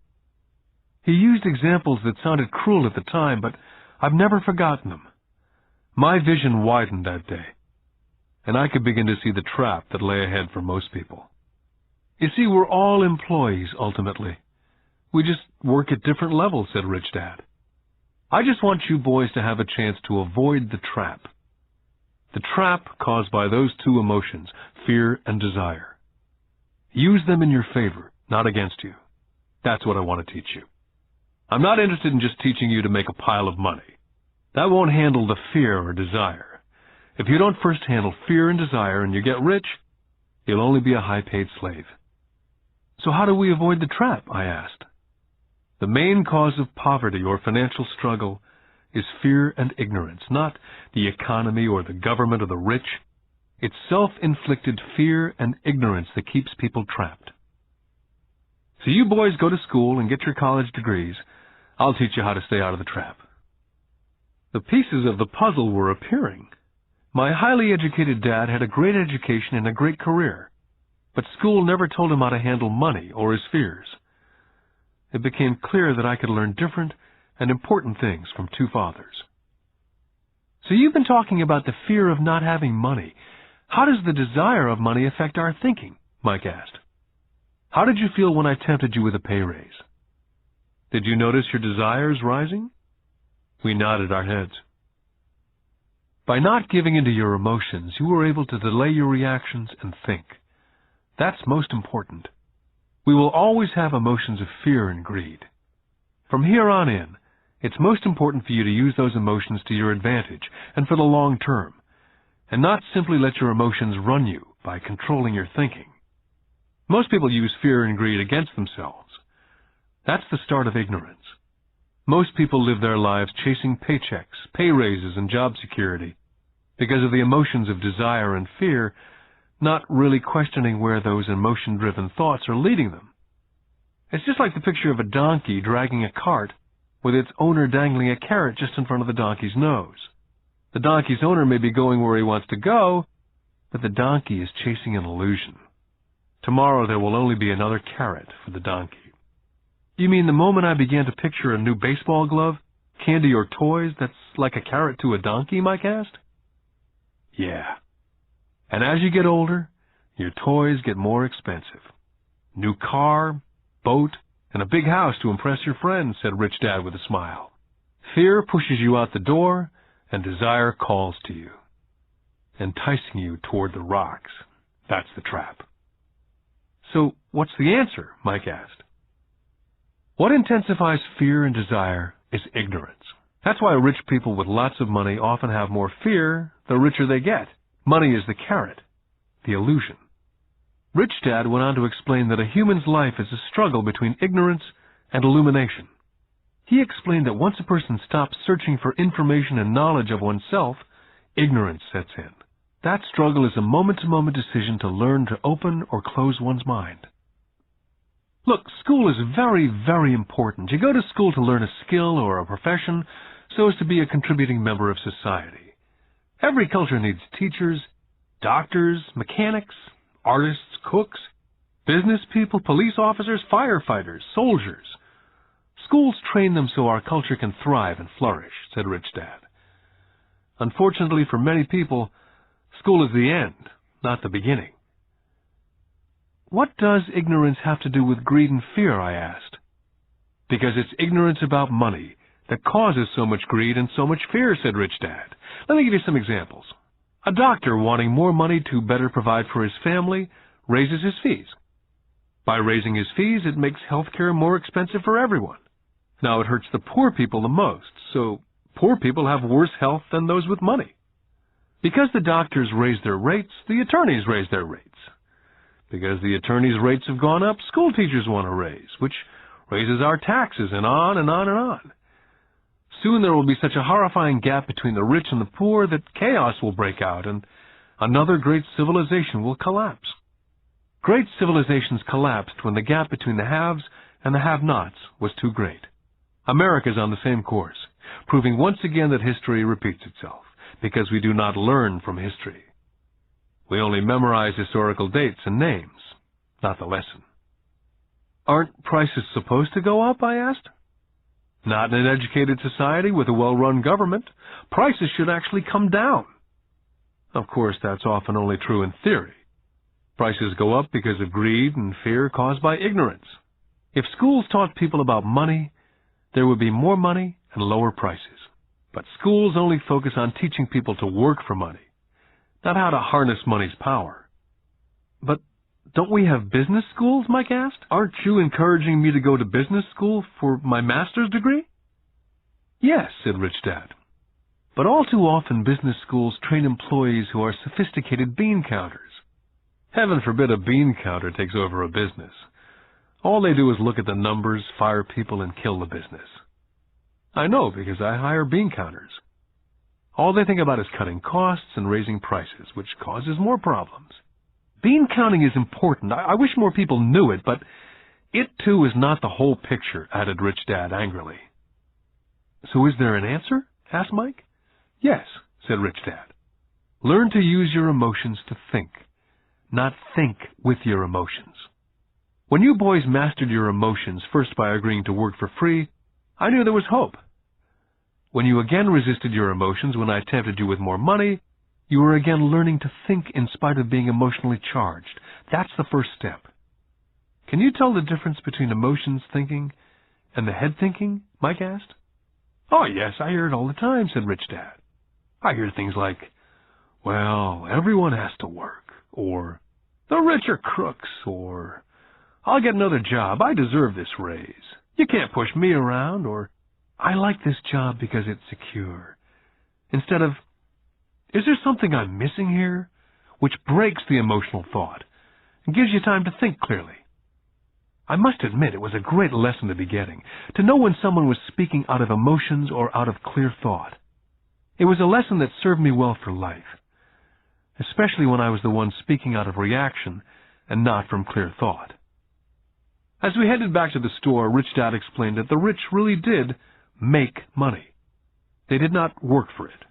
Speaker 2: He used examples that sounded cruel at the time, but I've never forgotten them. My vision widened that day, and I could begin to see the trap that lay ahead for most people. You see, we're all employees, ultimately. We just work at different levels, said Rich Dad. I just want you boys to have a chance to avoid the trap. The trap caused by those two emotions, fear and desire. Use them in your favor not against you. That's what I want to teach you. I'm not interested in just teaching you to make a pile of money. That won't handle the fear or desire. If you don't first handle fear and desire and you get rich, you'll only be a high-paid slave. So how do we avoid the trap, I asked. The main cause of poverty or financial struggle is fear and ignorance, not the economy or the government or the rich. It's self-inflicted fear and ignorance that keeps people trapped. So you boys go to school and get your college degrees. I'll teach you how to stay out of the trap. The pieces of the puzzle were appearing. My highly educated dad had a great education and a great career, but school never told him how to handle money or his fears. It became clear that I could learn different and important things from two fathers. So you've been talking about the fear of not having money. How does the desire of money affect our thinking? Mike asked. How did you feel when I tempted you with a pay raise? Did you notice your desires rising? We nodded our heads. By not giving in to your emotions, you were able to delay your reactions and think. That's most important. We will always have emotions of fear and greed. From here on in, it's most important for you to use those emotions to your advantage and for the long term, and not simply let your emotions run you by controlling your thinking. Most people use fear and greed against themselves. That's the start of ignorance. Most people live their lives chasing paychecks, pay raises, and job security because of the emotions of desire and fear, not really questioning where those emotion-driven thoughts are leading them. It's just like the picture of a donkey dragging a cart with its owner dangling a carrot just in front of the donkey's nose. The donkey's owner may be going where he wants to go, but the donkey is chasing an illusion. Tomorrow there will only be another carrot for the donkey. You mean the moment I began to picture a new baseball glove, candy or toys that's like a carrot to a donkey, Mike asked? Yeah. And as you get older, your toys get more expensive. New car, boat, and a big house to impress your friends, said Rich Dad with a smile. Fear pushes you out the door, and desire calls to you, enticing you toward the rocks. That's the trap. So what's the answer? Mike asked. What intensifies fear and desire is ignorance. That's why rich people with lots of money often have more fear the richer they get. Money is the carrot, the illusion. Rich Dad went on to explain that a human's life is a struggle between ignorance and illumination. He explained that once a person stops searching for information and knowledge of oneself, ignorance sets in. That struggle is a moment-to-moment decision to learn to open or close one's mind. Look, school is very, very important. You go to school to learn a skill or a profession so as to be a contributing member of society. Every culture needs teachers, doctors, mechanics, artists, cooks, business people, police officers, firefighters, soldiers. Schools train them so our culture can thrive and flourish, said Rich Dad. Unfortunately for many people, school is the end, not the beginning. What does ignorance have to do with greed and fear, I asked. Because it's ignorance about money that causes so much greed and so much fear, said Rich Dad. Let me give you some examples. A doctor wanting more money to better provide for his family raises his fees. By raising his fees, it makes healthcare more expensive for everyone. Now it hurts the poor people the most, so poor people have worse health than those with money. Because the doctors raise their rates, the attorneys raise their rates. Because the attorneys' rates have gone up, school teachers want a raise, which raises our taxes, and on and on and on. Soon there will be such a horrifying gap between the rich and the poor that chaos will break out, and another great civilization will collapse. Great civilizations collapsed when the gap between the haves and the have-nots was too great. America's on the same course, proving once again that history repeats itself, because we do not learn from history. We only memorize historical dates and names, not the lesson. Aren't prices supposed to go up, I asked. Not in an educated society with a well-run government. Prices should actually come down. Of course, that's often only true in theory. Prices go up because of greed and fear caused by ignorance. If schools taught people about money, there would be more money and lower prices. But schools only focus on teaching people to work for money, not how to harness money's power. But Don't we have business schools, Mike asked. Aren't you encouraging me to go to business school for my master's degree? Yes, said Rich Dad. But all too often business schools train employees who are sophisticated bean counters. Heaven forbid a bean counter takes over a business. All they do is look at the numbers, fire people, and kill the business. I know, because I hire bean counters. All they think about is cutting costs and raising prices, which causes more problems. Bean counting is important. I wish more people knew it, but it, too, is not the whole picture, added Rich Dad angrily. So is there an answer? Asked Mike. Yes, said Rich Dad. Learn to use your emotions to think, not think with your emotions. When you boys mastered your emotions, first by agreeing to work for free, I knew there was hope. When you again resisted your emotions when I tempted you with more money, you were again learning to think in spite of being emotionally charged. That's the first step. Can you tell the difference between emotions thinking and the head thinking? Mike asked. Oh, yes, I hear it all the time, said Rich Dad. I hear things like, well, everyone has to work, or the rich are crooks, or I'll get another job, I deserve this raise. You can't push me around, or I like this job because it's secure. Instead of, is there something I'm missing here? Which breaks the emotional thought and gives you time to think clearly. I must admit it was a great lesson to be getting, to know when someone was speaking out of emotions or out of clear thought. It was a lesson that served me well for life, especially when I was the one speaking out of reaction and not from clear thought. As we headed back to the store, Rich Dad explained that the rich really did make money. They did not work for it.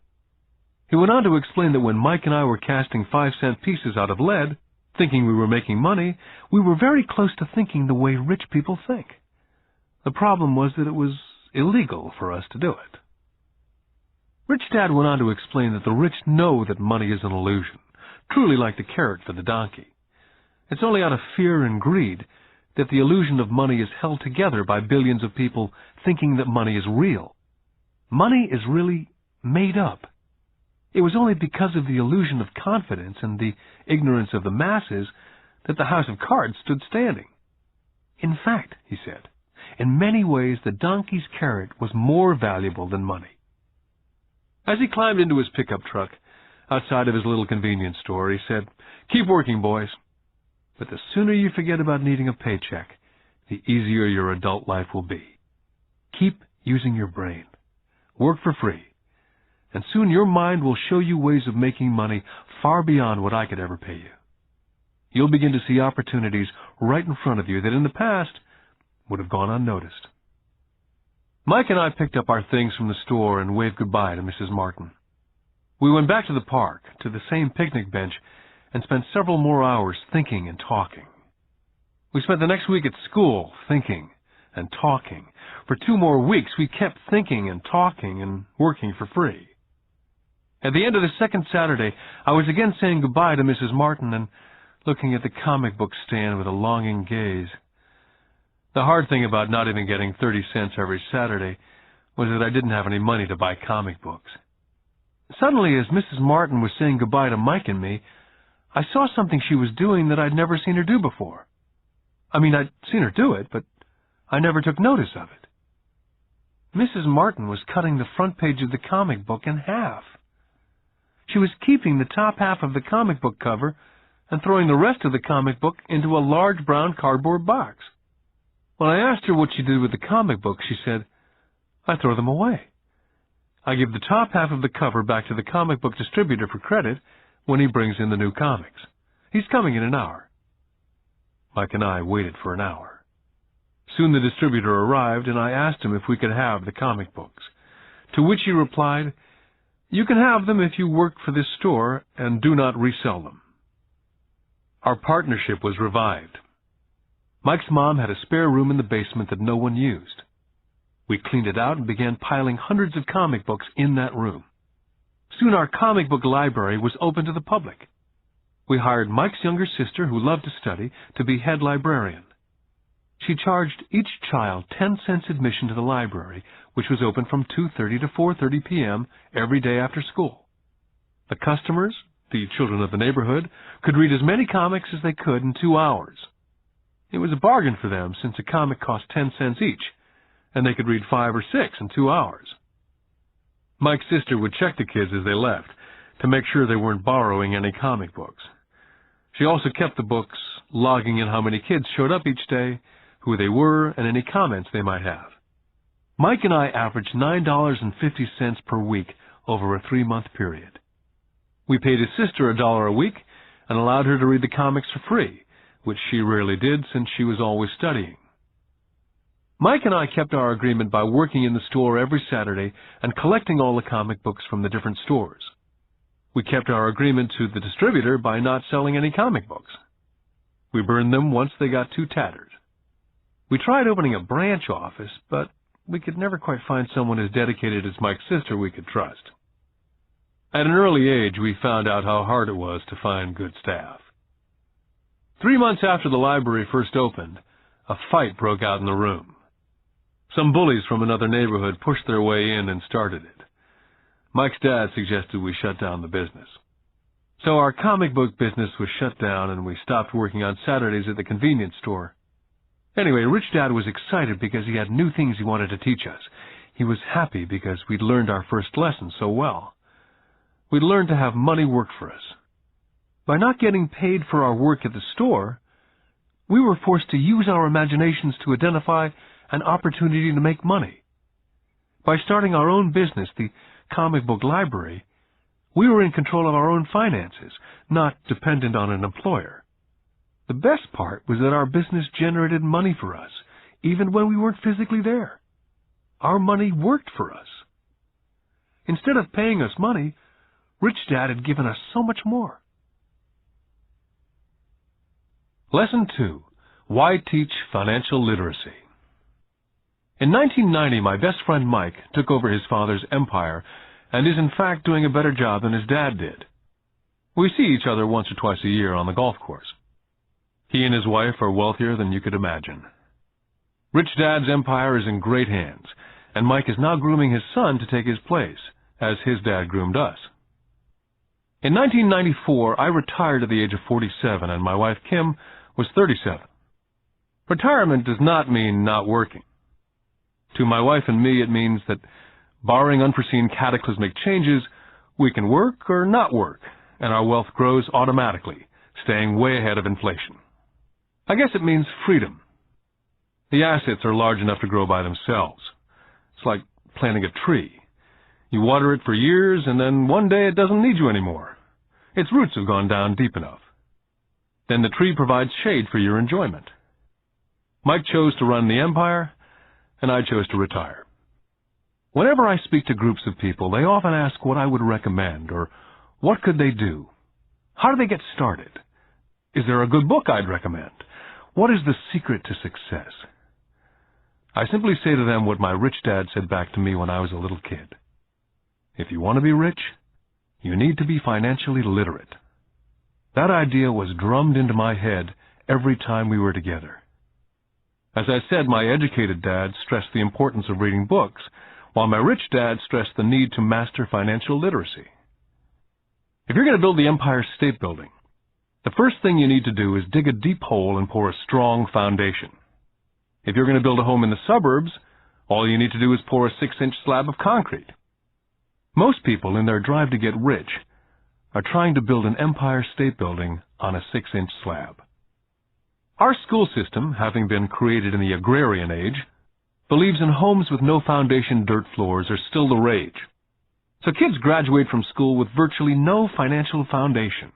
Speaker 2: He went on to explain that when Mike and I were casting 5-cent pieces out of lead, thinking we were making money, we were very close to thinking the way rich people think. The problem was that it was illegal for us to do it. Rich Dad went on to explain that the rich know that money is an illusion, truly like the carrot for the donkey. It's only out of fear and greed that the illusion of money is held together by billions of people thinking that money is real. Money is really made up. It was only because of the illusion of confidence and the ignorance of the masses that the house of cards stood standing. In fact, he said, in many ways the donkey's carrot was more valuable than money. As he climbed into his pickup truck outside of his little convenience store, he said, "Keep working, boys. But the sooner you forget about needing a paycheck, the easier your adult life will be. Keep using your brain. Work for free. And soon your mind will show you ways of making money far beyond what I could ever pay you. You'll begin to see opportunities right in front of you that in the past would have gone unnoticed." Mike and I picked up our things from the store and waved goodbye to Mrs. Martin. We went back to the park, to the same picnic bench, and spent several more hours thinking and talking. We spent the next week at school thinking and talking. For 2 more weeks, we kept thinking and talking and working for free. At the end of the second Saturday, I was again saying goodbye to Mrs. Martin and looking at the comic book stand with a longing gaze. The hard thing about not even getting 30 cents every Saturday was that I didn't have any money to buy comic books. Suddenly, as Mrs. Martin was saying goodbye to Mike and me, I saw something she was doing that I'd never seen her do before. I mean, I'd seen her do it, but I never took notice of it. Mrs. Martin was cutting the front page of the comic book in half. She was keeping the top half of the comic book cover and throwing the rest of the comic book into a large brown cardboard box. When I asked her what she did with the comic books, she said, "I throw them away. I give the top half of the cover back to the comic book distributor for credit when he brings in the new comics. He's coming in an hour." Mike and I waited for an hour. Soon the distributor arrived, and I asked him if we could have the comic books, to which he replied, "You can have them if you work for this store and do not resell them." Our partnership was revived. Mike's mom had a spare room in the basement that no one used. We cleaned it out and began piling hundreds of comic books in that room. Soon our comic book library was open to the public. We hired Mike's younger sister, who loved to study, to be head librarian. She charged each child 10 cents admission to the library, which was open from 2:30 to 4:30 p.m. every day after school. The customers the children of the neighborhood could read as many comics as they could in 2 hours. It was a bargain for them since a comic cost 10 cents each, and they could read 5 or 6 in 2 hours. Mike's sister would check the kids as they left to make sure they weren't borrowing any comic books. She also kept the books, logging in how many kids showed up each day, who they were, and any comments they might have. Mike and I averaged $9.50 per week over a 3-month period. We paid his sister $1 a week and allowed her to read the comics for free, which she rarely did since she was always studying. Mike and I kept our agreement by working in the store every Saturday and collecting all the comic books from the different stores. We kept our agreement to the distributor by not selling any comic books. We burned them once they got too tattered. We tried opening a branch office, but we could never quite find someone as dedicated as Mike's sister we could trust. At an early age, we found out how hard it was to find good staff. 3 months after the library first opened, a fight broke out in the room. Some bullies from another neighborhood pushed their way in and started it. Mike's dad suggested we shut down the business. So our comic book business was shut down and we stopped working on Saturdays at the convenience store. Anyway, Rich Dad was excited because he had new things he wanted to teach us. He was happy because we'd learned our first lesson so well. We'd learned to have money work for us. By not getting paid for our work at the store, we were forced to use our imaginations to identify an opportunity to make money. By starting our own business, the comic book library, we were in control of our own finances, not dependent on an employer. The best part was that our business generated money for us, even when we weren't physically there. Our money worked for us. Instead of paying us money, Rich Dad had given us so much more. Lesson 2. Why Teach Financial Literacy? In 1990, my best friend Mike took over his father's empire and is in fact doing a better job than his dad did. We see each other once or twice a year on the golf course. He and his wife are wealthier than you could imagine. Rich Dad's empire is in great hands, and Mike is now grooming his son to take his place, as his dad groomed us. In 1994, I retired at the age of 47, and my wife Kim was 37. Retirement does not mean not working. To my wife and me, it means that, barring unforeseen cataclysmic changes, we can work or not work, and our wealth grows automatically, staying way ahead of inflation. I guess it means freedom. The assets are large enough to grow by themselves. It's like planting a tree. You water it for years, and then one day it doesn't need you anymore. Its roots have gone down deep enough. Then the tree provides shade for your enjoyment. Mike chose to run the empire, and I chose to retire. Whenever I speak to groups of people, they often ask what I would recommend, or what could they do? How do they get started? Is there a good book I'd recommend? What is the secret to success? I simply say to them what my rich dad said back to me when I was a little kid. If you want to be rich, you need to be financially literate. That idea was drummed into my head every time we were together. As I said, my educated dad stressed the importance of reading books, while my rich dad stressed the need to master financial literacy. If you're going to build the Empire State Building, the first thing you need to do is dig a deep hole and pour a strong foundation. If you're going to build a home in the suburbs, all you need to do is pour a 6-inch slab of concrete. Most people, in their drive to get rich, are trying to build an Empire State Building on a 6-inch slab. Our school system, having been created in the agrarian age, believes in homes with no foundation dirt floors are still the rage. So kids graduate from school with virtually no financial foundation.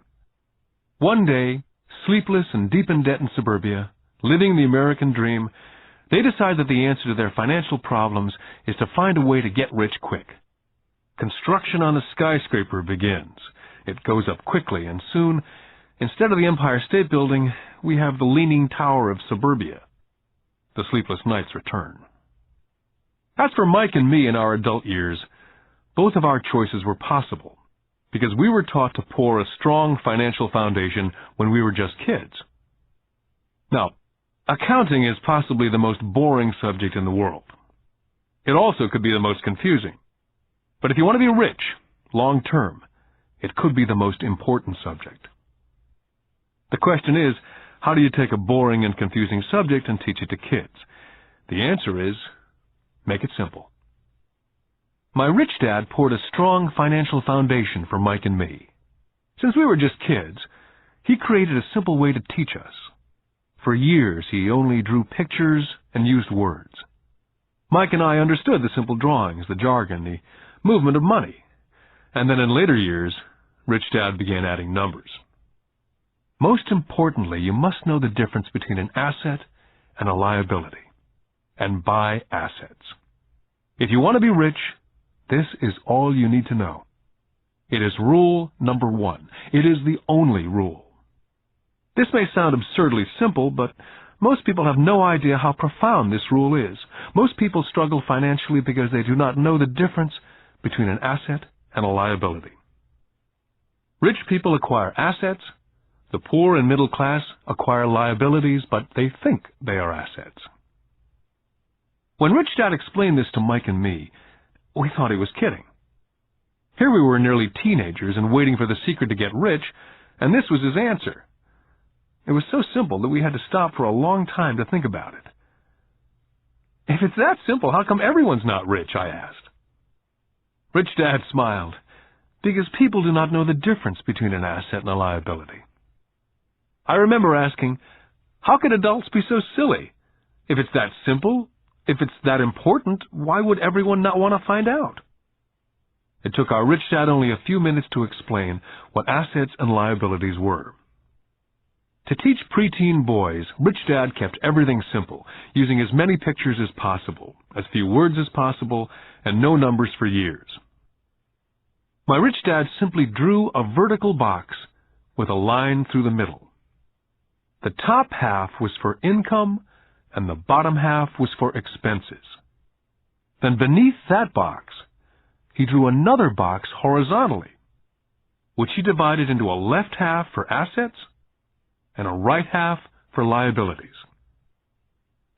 Speaker 2: One day, sleepless and deep in debt in suburbia, living the American dream, they decide that the answer to their financial problems is to find a way to get rich quick. Construction on a skyscraper begins. It goes up quickly, and soon, instead of the Empire State Building, we have the Leaning Tower of suburbia. The sleepless nights return. As for Mike and me in our adult years, both of our choices were possible, because we were taught to pour a strong financial foundation when we were just kids. Now, accounting is possibly the most boring subject in the world. It also could be the most confusing. But if you want to be rich, long-term, It could be the most important subject. The question is, how do you take a boring and confusing subject and teach it to kids? The answer is, make it simple. My rich dad poured a strong financial foundation for Mike and me. Since we were just kids, he created a simple way to teach us. For years, he only drew pictures and used words. Mike and I understood the simple drawings, the jargon, the movement of money. And then in later years, Rich Dad began adding numbers. Most importantly, you must know the difference between an asset and a liability, and buy assets. If you want to be rich, this is all you need to know. It is rule number 1. It is the only rule. This may sound absurdly simple, but most people have no idea how profound this rule is. Most people struggle financially because they do not know the difference between an asset and a liability. Rich people acquire assets. The poor and middle class acquire liabilities, but they think they are assets. When Rich Dad explained this to Mike and me, we thought he was kidding. Here we were nearly teenagers and waiting for the secret to get rich, and this was his answer. It was so simple that we had to stop for a long time to think about it. If it's that simple, how come everyone's not rich? I asked. Rich Dad smiled, because people do not know the difference between an asset and a liability. I remember asking, how could adults be so silly? If it's that simple, if it's that important, why would everyone not want to find out? It took our Rich Dad only a few minutes to explain what assets and liabilities were. To teach preteen boys, Rich Dad kept everything simple, using as many pictures as possible, as few words as possible, and no numbers for years. My Rich Dad simply drew a vertical box with a line through the middle. The top half was for income, and the bottom half was for expenses. Then beneath that box, he drew another box horizontally, which he divided into a left half for assets and a right half for liabilities.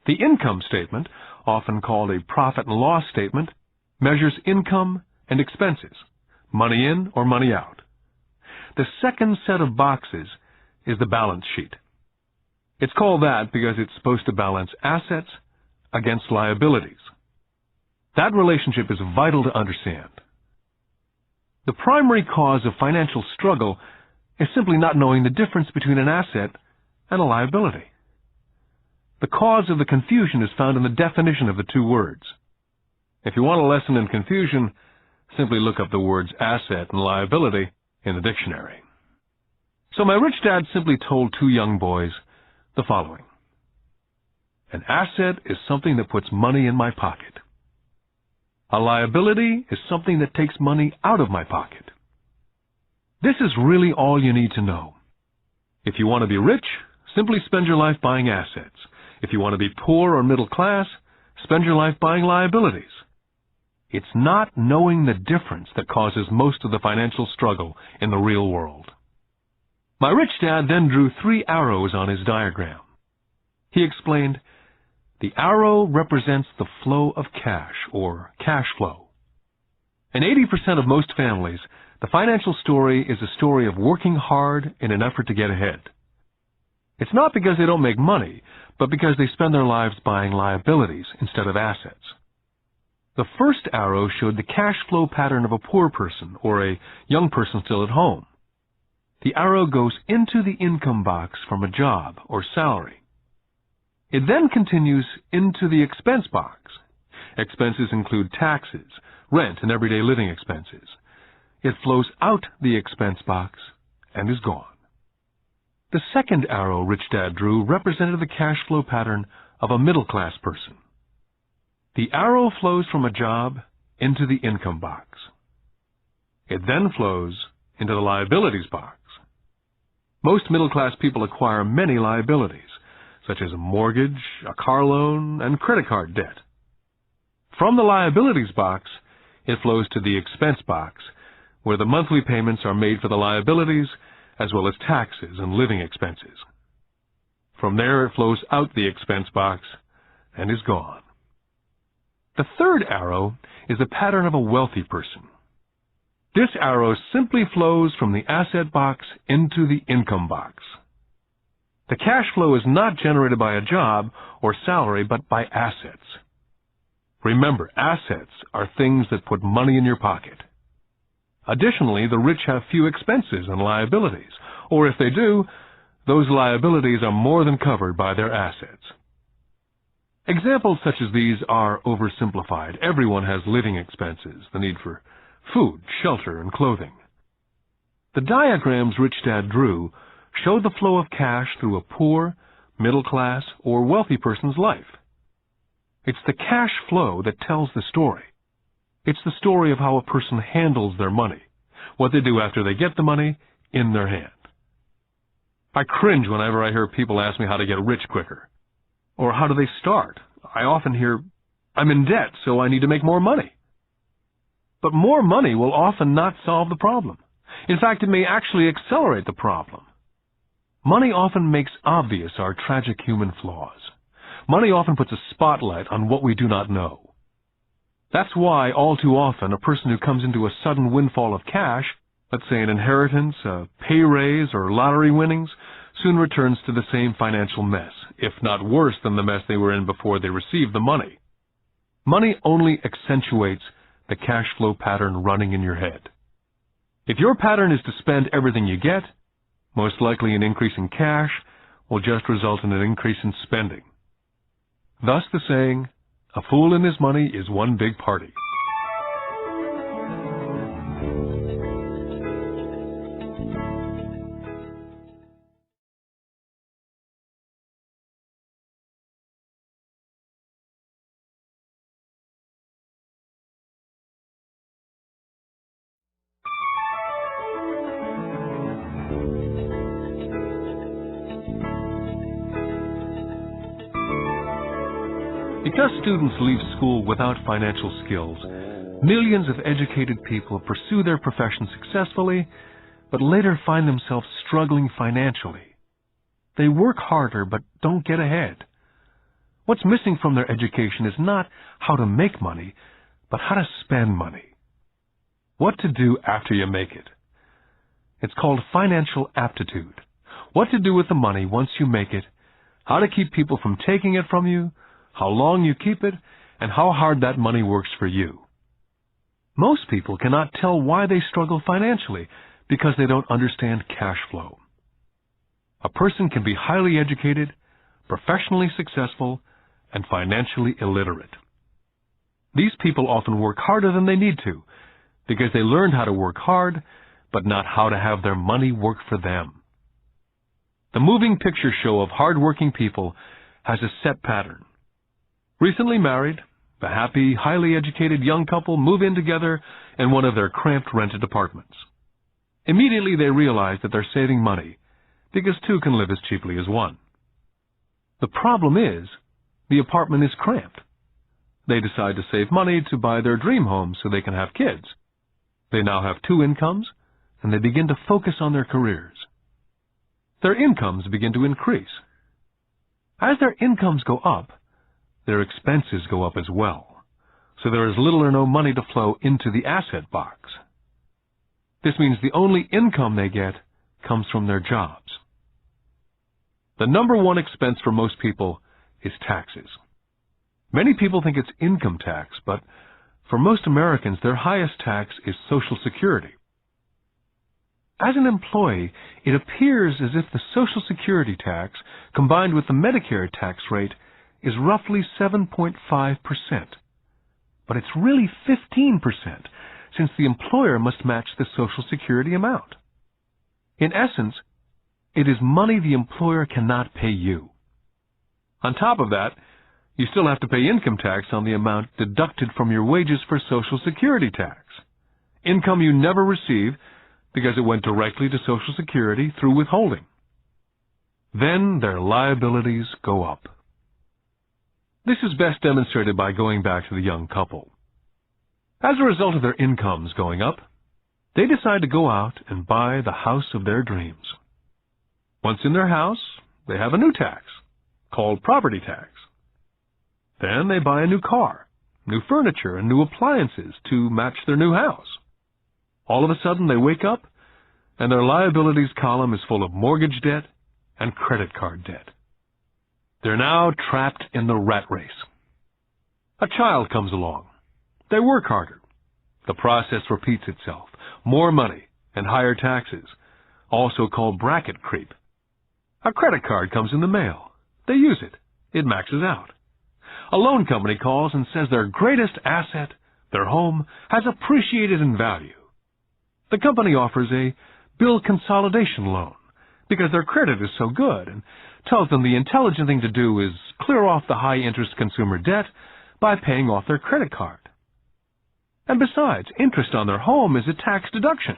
Speaker 2: The income statement, often called a profit and loss statement, measures income and expenses, money in or money out. The second set of boxes is the balance sheet. It's called that because it's supposed to balance assets against liabilities. That relationship is vital to understand. The primary cause of financial struggle is simply not knowing the difference between an asset and a liability. The cause of the confusion is found in the definition of the two words. If you want a lesson in confusion, simply look up the words asset and liability in the dictionary. So my Rich Dad simply told two young boys the following. An asset is something that puts money in my pocket. A liability is something that takes money out of my pocket. This is really all you need to know. If you want to be rich, simply spend your life buying assets. If you want to be poor or middle class, spend your life buying liabilities. It's not knowing the difference that causes most of the financial struggle in the real world. My Rich Dad then drew 3 arrows on his diagram. He explained, the arrow represents the flow of cash, or cash flow. In 80% of most families, the financial story is a story of working hard in an effort to get ahead. It's not because they don't make money, but because they spend their lives buying liabilities instead of assets. The first arrow showed the cash flow pattern of a poor person or a young person still at home. The arrow goes into the income box from a job or salary. It then continues into the expense box. Expenses include taxes, rent, and everyday living expenses. It flows out the expense box and is gone. The second arrow Rich Dad drew represented the cash flow pattern of a middle-class person. The arrow flows from a job into the income box. It then flows into the liabilities box. Most middle-class people acquire many liabilities, such as a mortgage, a car loan, and credit card debt. From the liabilities box, it flows to the expense box, where the monthly payments are made for the liabilities, as well as taxes and living expenses. From there, it flows out the expense box and is gone. The third arrow is the pattern of a wealthy person. This arrow simply flows from the asset box into the income box. The cash flow is not generated by a job or salary, but by assets. Remember, assets are things that put money in your pocket. Additionally, the rich have few expenses and liabilities, or if they do, those liabilities are more than covered by their assets. Examples such as these are oversimplified. Everyone has living expenses, the need for food, shelter, and clothing. The diagrams Rich Dad drew show the flow of cash through a poor, middle class, or wealthy person's life. It's the cash flow that tells the story. It's the story of how a person handles their money, what they do after they get the money in their hand. I cringe whenever I hear people ask me how to get rich quicker. Or how do they start? I often hear, I'm in debt, so I need to make more money. But more money will often not solve the problem. In fact, it may actually accelerate the problem. Money often makes obvious our tragic human flaws. Money often puts a spotlight on what we do not know. That's why, all too often, a person who comes into a sudden windfall of cash, let's say an inheritance, a pay raise, or lottery winnings, soon returns to the same financial mess, if not worse than the mess they were in before they received the money. Money only accentuates the cash flow pattern running in your head. If your pattern is to spend everything you get, most likely an increase in cash will just result in an increase in spending. Thus the saying, a fool and his money is one big party. Because students leave school without financial skills, millions of educated people pursue their profession successfully, but later find themselves struggling financially. They work harder but don't get ahead. What's missing from their education is not how to make money, but how to spend money. What to do after you make it. It's called financial aptitude. What to do with the money once you make it, how to keep people from taking it from you, how long you keep it, and how hard that money works for you. Most people cannot tell why they struggle financially because they don't understand cash flow. A person can be highly educated, professionally successful, and financially illiterate. These people often work harder than they need to because they learned how to work hard, but not how to have their money work for them. The moving picture show of hard-working people has a set pattern. Recently married, a happy, highly educated young couple move in together in one of their cramped rented apartments. Immediately they realize that they're saving money, because two can live as cheaply as one. The problem is, the apartment is cramped. They decide to save money to buy their dream home so they can have kids. They now have two incomes, and they begin to focus on their careers. Their incomes begin to increase. As their incomes go up, their expenses go up as well, so there is little or no money to flow into the asset box. This means the only income they get comes from their jobs. The number one expense for most people is taxes. Many people think it's income tax, but for most Americans, their highest tax is Social Security. As an employee, it appears as if the Social Security tax, combined with the Medicare tax rate, is roughly 7.5%. But it's really 15%, since the employer must match the Social Security amount. In essence, it is money the employer cannot pay you. On top of that, you still have to pay income tax on the amount deducted from your wages for Social Security tax. Income you never receive because it went directly to Social Security through withholding. Then their liabilities go up. This is best demonstrated by going back to the young couple. As a result of their incomes going up, they decide to go out and buy the house of their dreams. Once in their house, they have a new tax, called property tax. Then they buy a new car, new furniture, and new appliances to match their new house. All of a sudden they wake up, and their liabilities column is full of mortgage debt and credit card debt. They're now trapped in the rat race. A child comes along. They work harder. The process repeats itself. More money and higher taxes, also called bracket creep. A credit card comes in the mail. They use it. It maxes out. A loan company calls and says their greatest asset, their home, has appreciated in value. The company offers a bill consolidation loan because their credit is so good and tells them the intelligent thing to do is clear off the high-interest consumer debt by paying off their credit card. And besides, interest on their home is a tax deduction.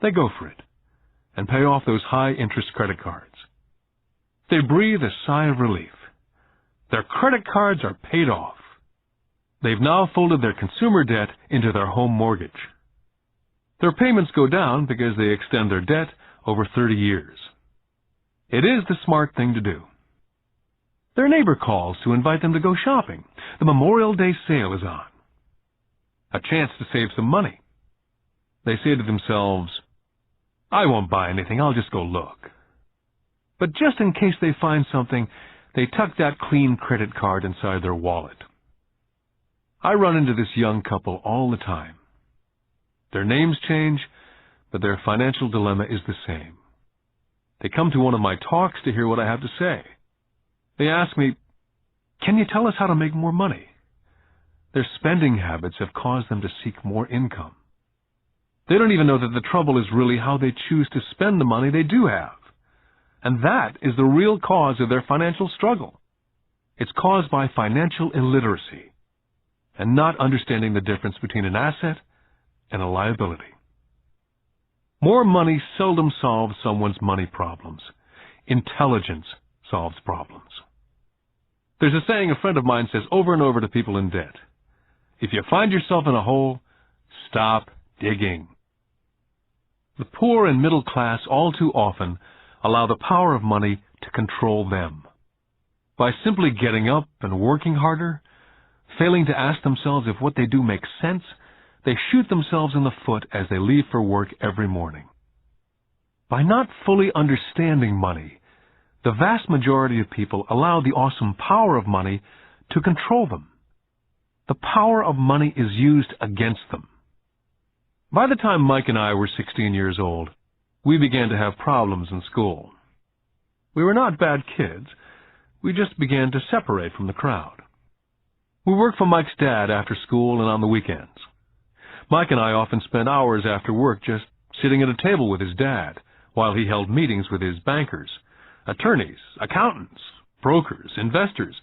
Speaker 2: They go for it and pay off those high-interest credit cards. They breathe a sigh of relief. Their credit cards are paid off. They've now folded their consumer debt into their home mortgage. Their payments go down because they extend their debt over 30 years. It is the smart thing to do. Their neighbor calls to invite them to go shopping. The Memorial Day sale is on. A chance to save some money. They say to themselves, I won't buy anything, I'll just go look. But just in case they find something, they tuck that clean credit card inside their wallet. I run into this young couple all the time. Their names change, but their financial dilemma is the same. They come to one of my talks to hear what I have to say. They ask me, can you tell us how to make more money? Their spending habits have caused them to seek more income. They don't even know that the trouble is really how they choose to spend the money they do have. And that is the real cause of their financial struggle. It's caused by financial illiteracy and not understanding the difference between an asset and a liability. More money seldom solves someone's money problems. Intelligence solves problems. There's a saying a friend of mine says over and over to people in debt. If you find yourself in a hole, stop digging. The poor and middle class all too often allow the power of money to control them. By simply getting up and working harder, failing to ask themselves if what they do makes sense, they shoot themselves in the foot as they leave for work every morning. By not fully understanding money, the vast majority of people allow the awesome power of money to control them. The power of money is used against them. By the time Mike and I were 16 years old, we began to have problems in school. We were not bad kids. We just began to separate from the crowd. We worked for Mike's dad after school and on the weekends. Mike and I often spent hours after work just sitting at a table with his dad while he held meetings with his bankers, attorneys, accountants, brokers, investors,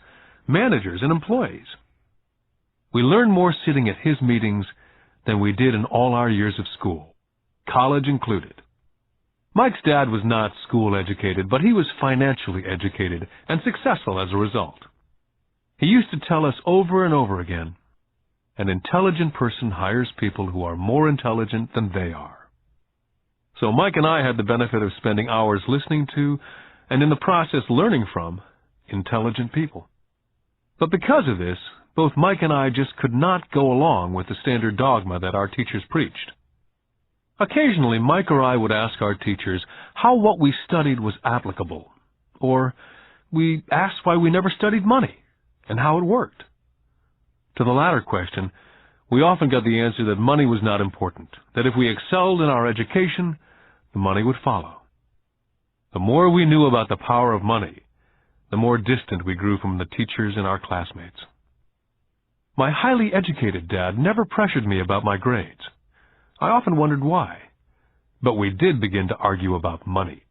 Speaker 2: managers, and employees. We learned more sitting at his meetings than we did in all our years of school, college included. Mike's dad was not school educated, but he was financially educated and successful as a result. He used to tell us over and over again, an intelligent person hires people who are more intelligent than they are. So Mike and I had the benefit of spending hours listening to, and in the process learning from, intelligent people. But because of this, both Mike and I just could not go along with the standard dogma that our teachers preached. Occasionally, Mike or I would ask our teachers how what we studied was applicable, or we asked why we never studied money and how it worked. To the latter question, we often got the answer that money was not important, that if we excelled in our education, the money would follow. The more we knew about the power of money, the more distant we grew from the teachers and our classmates. My highly educated dad never pressured me about my grades. I often wondered why, but we did begin to argue about money.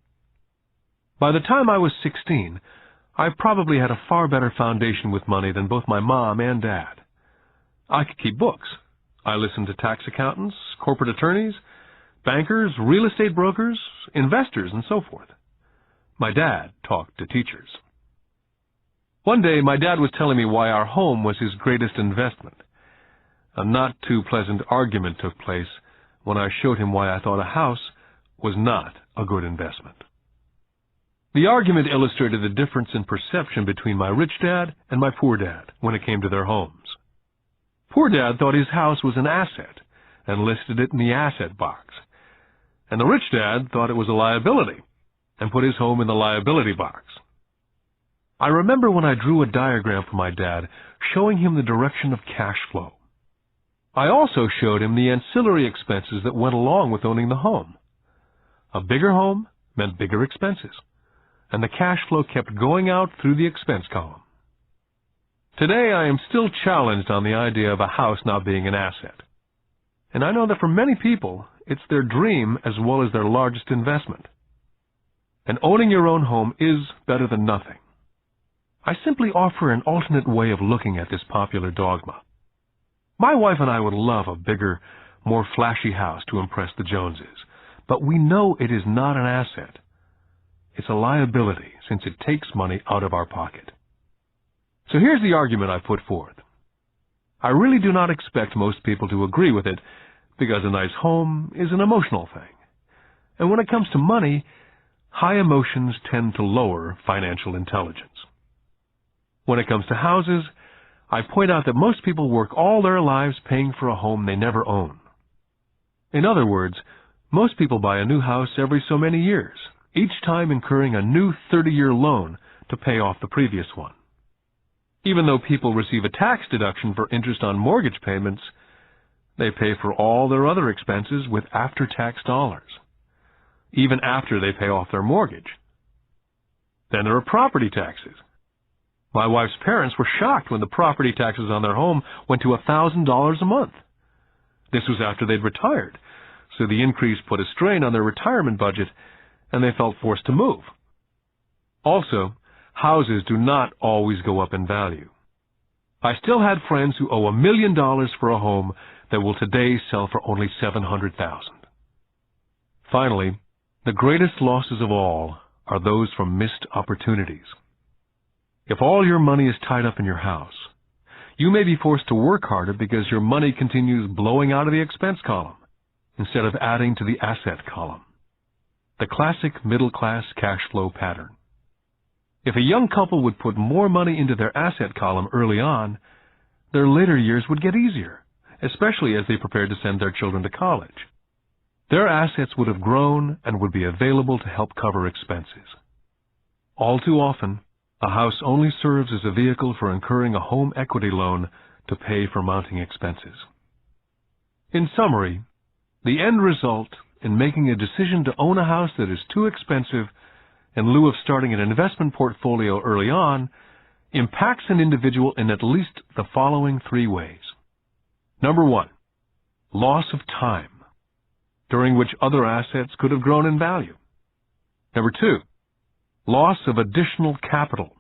Speaker 2: By the time I was 16, I probably had a far better foundation with money than both my mom and dad. I could keep books. I listened to tax accountants, corporate attorneys, bankers, real estate brokers, investors, and so forth. My dad talked to teachers. One day, my dad was telling me why our home was his greatest investment. A not too pleasant argument took place when I showed him why I thought a house was not a good investment. The argument illustrated the difference in perception between my rich dad and my poor dad when it came to their homes. Poor dad thought his house was an asset, and listed it in the asset box. And the rich dad thought it was a liability and put his home in the liability box. I remember when I drew a diagram for my dad showing him the direction of cash flow. I also showed him the ancillary expenses that went along with owning the home. A bigger home meant bigger expenses, and the cash flow kept going out through the expense column. Today I am still challenged on the idea of a house not being an asset. And I know that for many people, it's their dream as well as their largest investment. And owning your own home is better than nothing. I simply offer an alternate way of looking at this popular dogma. My wife and I would love a bigger, more flashy house to impress the Joneses, but we know it is not an asset. It's a liability since it takes money out of our pocket. So here's the argument I put forth. I really do not expect most people to agree with it because a nice home is an emotional thing. And when it comes to money, high emotions tend to lower financial intelligence. When it comes to houses, I point out that most people work all their lives paying for a home they never own. In other words, most people buy a new house every so many years, each time incurring a new 30-year loan to pay off the previous one. Even though people receive a tax deduction for interest on mortgage payments, they pay for all their other expenses with after-tax dollars, even after they pay off their mortgage. Then there are property taxes. My wife's parents were shocked when the property taxes on their home went to $1,000 a month. This was after they'd retired, so the increase put a strain on their retirement budget, and they felt forced to move. Also, houses do not always go up in value. I still had friends who owe $1 million for a home that will today sell for only $700,000. Finally, the greatest losses of all are those from missed opportunities. If all your money is tied up in your house, you may be forced to work harder because your money continues blowing out of the expense column instead of adding to the asset column. The classic middle-class cash flow pattern. If a young couple would put more money into their asset column early on, their later years would get easier, especially as they prepared to send their children to college. Their assets would have grown and would be available to help cover expenses. All too often, a house only serves as a vehicle for incurring a home equity loan to pay for mounting expenses. In summary, the end result in making a decision to own a house that is too expensive in lieu of starting an investment portfolio early on impacts an individual in at least the following 3 ways. Number 1, loss of time, during which other assets could have grown in value. Number 2, loss of additional capital,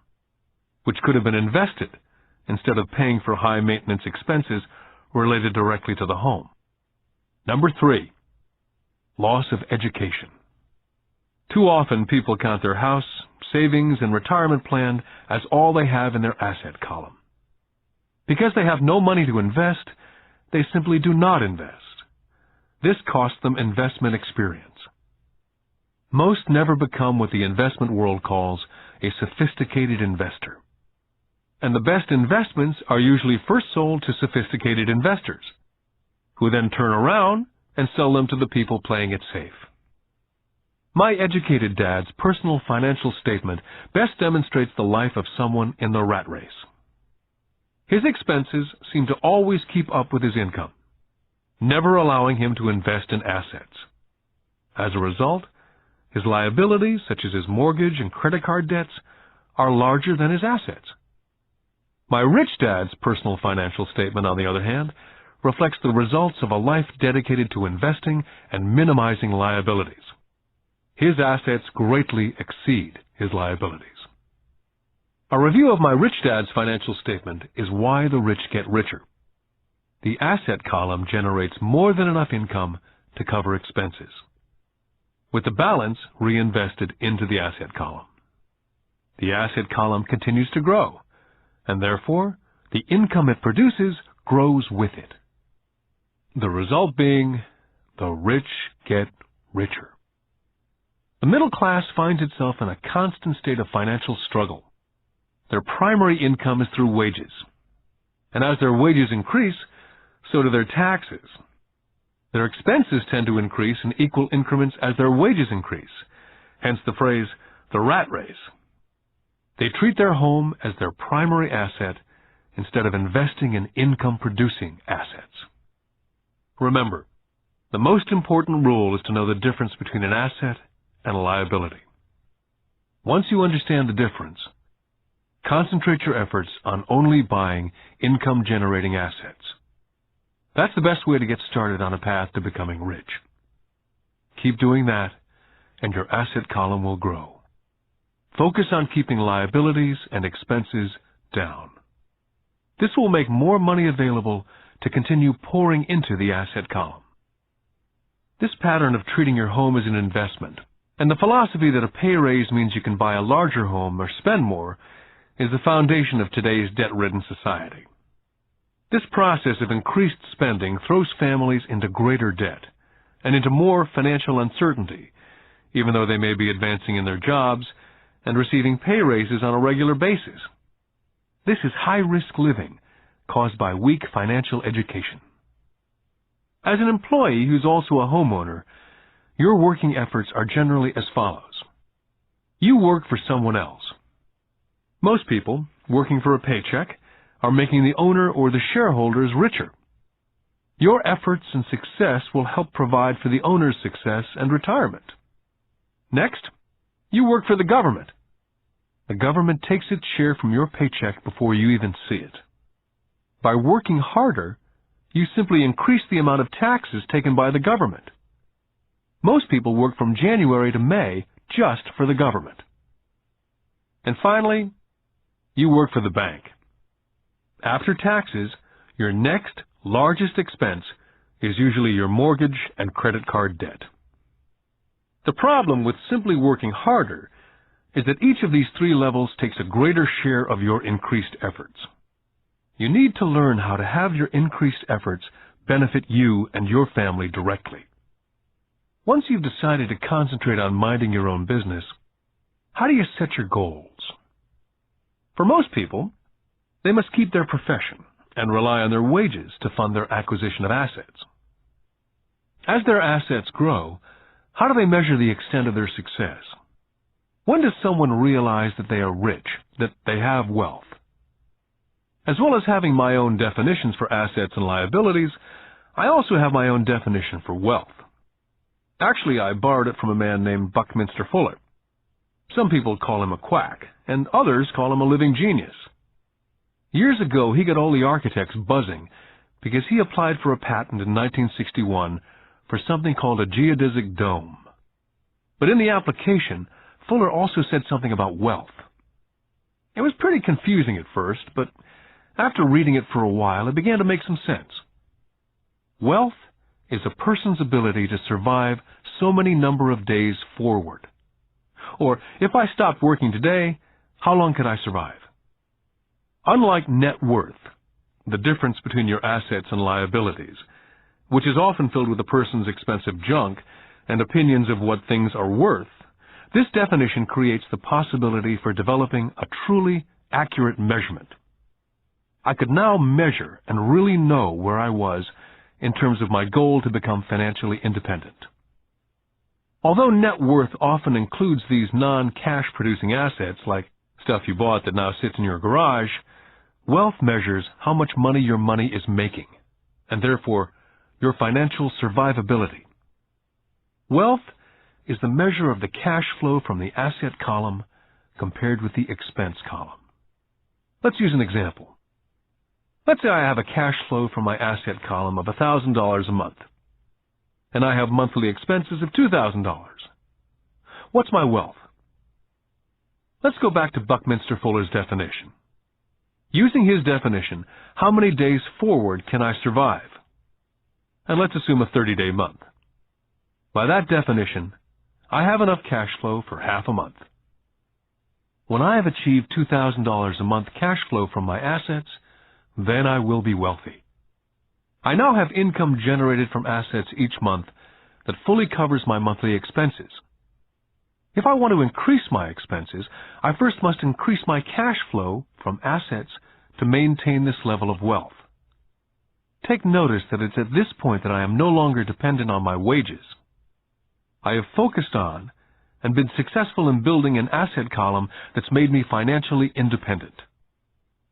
Speaker 2: which could have been invested instead of paying for high-maintenance expenses related directly to the home. Number 3, loss of education. Too often people count their house, savings, and retirement plan as all they have in their asset column. Because they have no money to invest, they simply do not invest. This costs them investment experience. Most never become what the investment world calls a sophisticated investor. And the best investments are usually first sold to sophisticated investors, who then turn around and sell them to the people playing it safe. My educated dad's personal financial statement best demonstrates the life of someone in the rat race. His expenses seem to always keep up with his income, never allowing him to invest in assets. As a result, his liabilities, such as his mortgage and credit card debts, are larger than his assets. My rich dad's personal financial statement, on the other hand, reflects the results of a life dedicated to investing and minimizing liabilities. His assets greatly exceed his liabilities. A review of my rich dad's financial statement is why the rich get richer. The asset column generates more than enough income to cover expenses, with the balance reinvested into the asset column. The asset column continues to grow, and therefore the income it produces grows with it. The result being, the rich get richer. The middle class finds itself in a constant state of financial struggle. Their primary income is through wages, and as their wages increase, so do their taxes. Their expenses tend to increase in equal increments as their wages increase, hence the phrase, the rat race. They treat their home as their primary asset instead of investing in income-producing assets. Remember, the most important rule is to know the difference between an asset and a liability. Once you understand the difference, concentrate your efforts on only buying income-generating assets. That's the best way to get started on a path to becoming rich. Keep doing that, and your asset column will grow. Focus on keeping liabilities and expenses down. This will make more money available to continue pouring into the asset column. This pattern of treating your home as an investment, and the philosophy that a pay raise means you can buy a larger home or spend more, is the foundation of today's debt-ridden society. This process of increased spending throws families into greater debt and into more financial uncertainty, even though they may be advancing in their jobs and receiving pay raises on a regular basis. This is high-risk living caused by weak financial education. As an employee who's also a homeowner, your working efforts are generally as follows. You work for someone else. Most people, working for a paycheck, are making the owner or the shareholders richer. Your efforts and success will help provide for the owner's success and retirement. Next, you work for the government. The government takes its share from your paycheck before you even see it. By working harder, you simply increase the amount of taxes taken by the government. Most people work from January to May just for the government. And finally, you work for the bank. After taxes, your next largest expense is usually your mortgage and credit card debt. The problem with simply working harder is that each of these three levels takes a greater share of your increased efforts. You need to learn how to have your increased efforts benefit you and your family directly. Once you've decided to concentrate on minding your own business, how do you set your goals? For most people, they must keep their profession and rely on their wages to fund their acquisition of assets. As their assets grow, how do they measure the extent of their success? When does someone realize that they are rich, that they have wealth? As well as having my own definitions for assets and liabilities, I also have my own definition for wealth. Actually, I borrowed it from a man named Buckminster Fuller. Some people call him a quack, and others call him a living genius. Years ago, he got all the architects buzzing because he applied for a patent in 1961 for something called a geodesic dome. But in the application, Fuller also said something about wealth. It was pretty confusing at first, but after reading it for a while, it began to make some sense. Wealth is a person's ability to survive so many number of days forward. Or, if I stopped working today, how long could I survive? Unlike net worth, the difference between your assets and liabilities, which is often filled with a person's expensive junk and opinions of what things are worth, this definition creates the possibility for developing a truly accurate measurement. I could now measure and really know where I was in terms of my goal to become financially independent. Although net worth often includes these non-cash producing assets like stuff you bought that now sits in your garage, wealth measures how much money your money is making, and therefore your financial survivability. Wealth is the measure of the cash flow from the asset column compared with the expense column. Let's use an example. Let's say I have a cash flow from my asset column of $1,000 a month, and I have monthly expenses of $2,000. What's my wealth? Let's go back to Buckminster Fuller's definition. Using his definition, how many days forward can I survive? And let's assume a 30-day month. By that definition, I have enough cash flow for half a month. When I have achieved $2,000 a month cash flow from my assets, then I will be wealthy. I now have income generated from assets each month that fully covers my monthly expenses. If I want to increase my expenses, I first must increase my cash flow from assets to maintain this level of wealth. take notice that it's at this point that I am no longer dependent on my wages. I have focused on and been successful in building an asset column that's made me financially independent.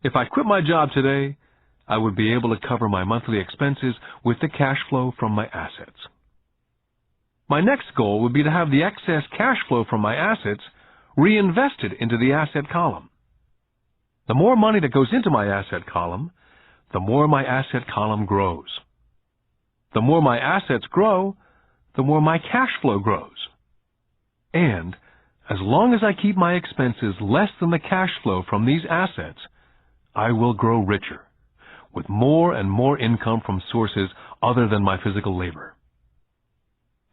Speaker 2: If I quit my job today, I would be able to cover my monthly expenses with the cash flow from my assets. My next goal would be to have the excess cash flow from my assets reinvested into the asset column. The more money that goes into my asset column, the more my asset column grows. The more my assets grow, the more my cash flow grows. And as long as I keep my expenses less than the cash flow from these assets, I will grow richer, with more and more income from sources other than my physical labor.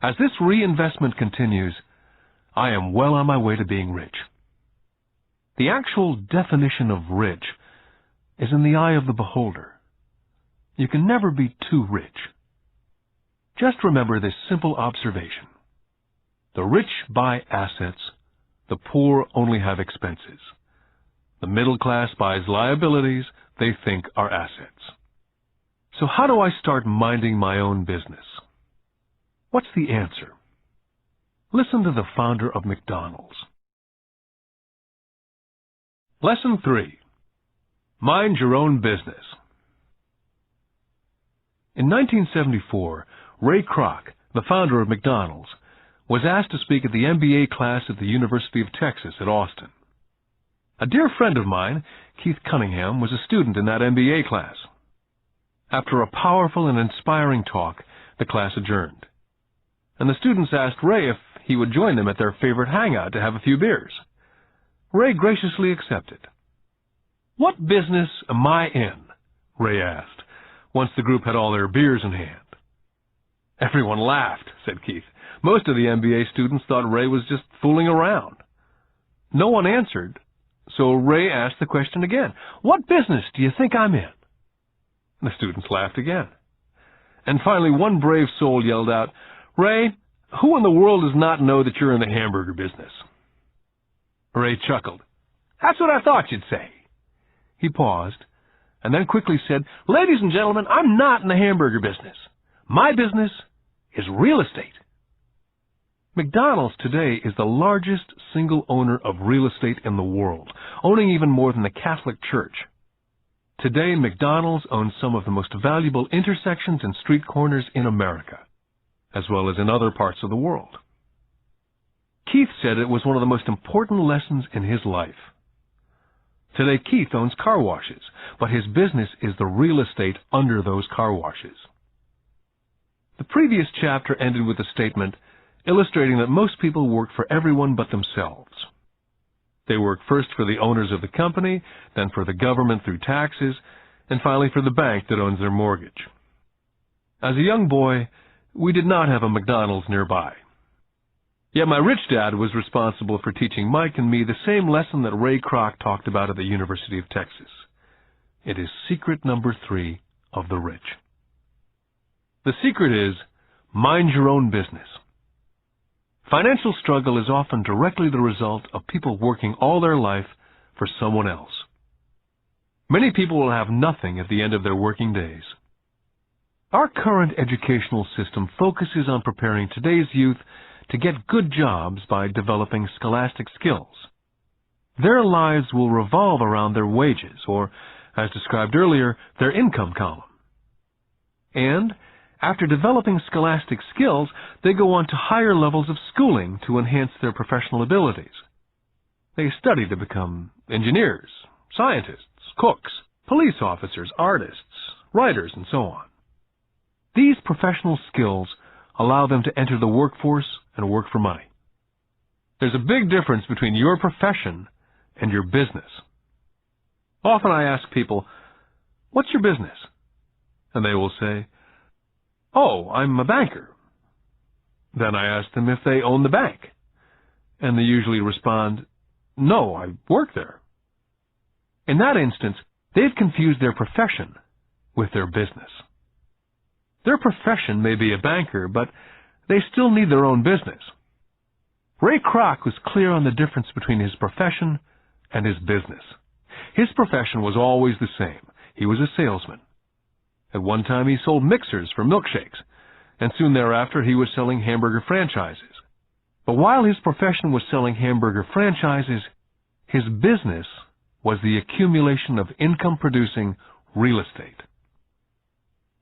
Speaker 2: As this reinvestment continues, I am well on my way to being rich. The actual definition of rich is in the eye of the beholder. You can never be too rich. Just remember this simple observation. The rich buy assets, the poor only have expenses. The middle class buys liabilities they think are assets. So how do I start minding my own business? What's the answer? Listen to the founder of McDonald's. Lesson 3. Mind your own business. In 1974, Ray Kroc, the founder of McDonald's, was asked to speak at the MBA class at the University of Texas at Austin. A dear friend of mine, Keith Cunningham, was a student in that MBA class. After a powerful and inspiring talk, the class adjourned, and the students asked Ray if he would join them at their favorite hangout to have a few beers. Ray graciously accepted. "What business am I in?" Ray asked, once the group had all their beers in hand. Everyone laughed, said Keith. Most of the MBA students thought Ray was just fooling around. No one answered, so Ray asked the question again. "What business do you think I'm in?" The students laughed again. And finally one brave soul yelled out, "Ray, who in the world does not know that you're in the hamburger business?" Ray chuckled. "That's what I thought you'd say." He paused, and then quickly said, "Ladies and gentlemen, I'm not in the hamburger business. My business is real estate." McDonald's today is the largest single owner of real estate in the world, owning even more than the Catholic Church. Today, McDonald's owns some of the most valuable intersections and street corners in America, as well as in other parts of the world. Keith said it was one of the most important lessons in his life. Today, Keith owns car washes, but his business is the real estate under those car washes. The previous chapter ended with a statement illustrating that most people work for everyone but themselves. They work first for the owners of the company, then for the government through taxes, and finally for the bank that owns their mortgage. As a young boy, we did not have a McDonald's nearby. Yet my rich dad was responsible for teaching Mike and me the same lesson that Ray Kroc talked about at the University of Texas. It is secret number 3 of the rich. The secret is, mind your own business. Financial struggle is often directly the result of people working all their life for someone else. Many people will have nothing at the end of their working days. Our current educational system focuses on preparing today's youth to get good jobs by developing scholastic skills. Their lives will revolve around their wages, or, as described earlier, their income column. And after developing scholastic skills, they go on to higher levels of schooling to enhance their professional abilities. They study to become engineers, scientists, cooks, police officers, artists, writers, and so on. These professional skills allow them to enter the workforce and work for money. There's a big difference between your profession and your business. Often I ask people, "What's your business?" And they will say, "Oh, I'm a banker." Then I ask them if they own the bank, and they usually respond, "No, I work there." In that instance, they've confused their profession with their business. Their profession may be a banker, but they still need their own business. Ray Kroc was clear on the difference between his profession and his business. His profession was always the same. He was a salesman. At one time he sold mixers for milkshakes, and soon thereafter he was selling hamburger franchises. But while his profession was selling hamburger franchises, his business was the accumulation of income-producing real estate.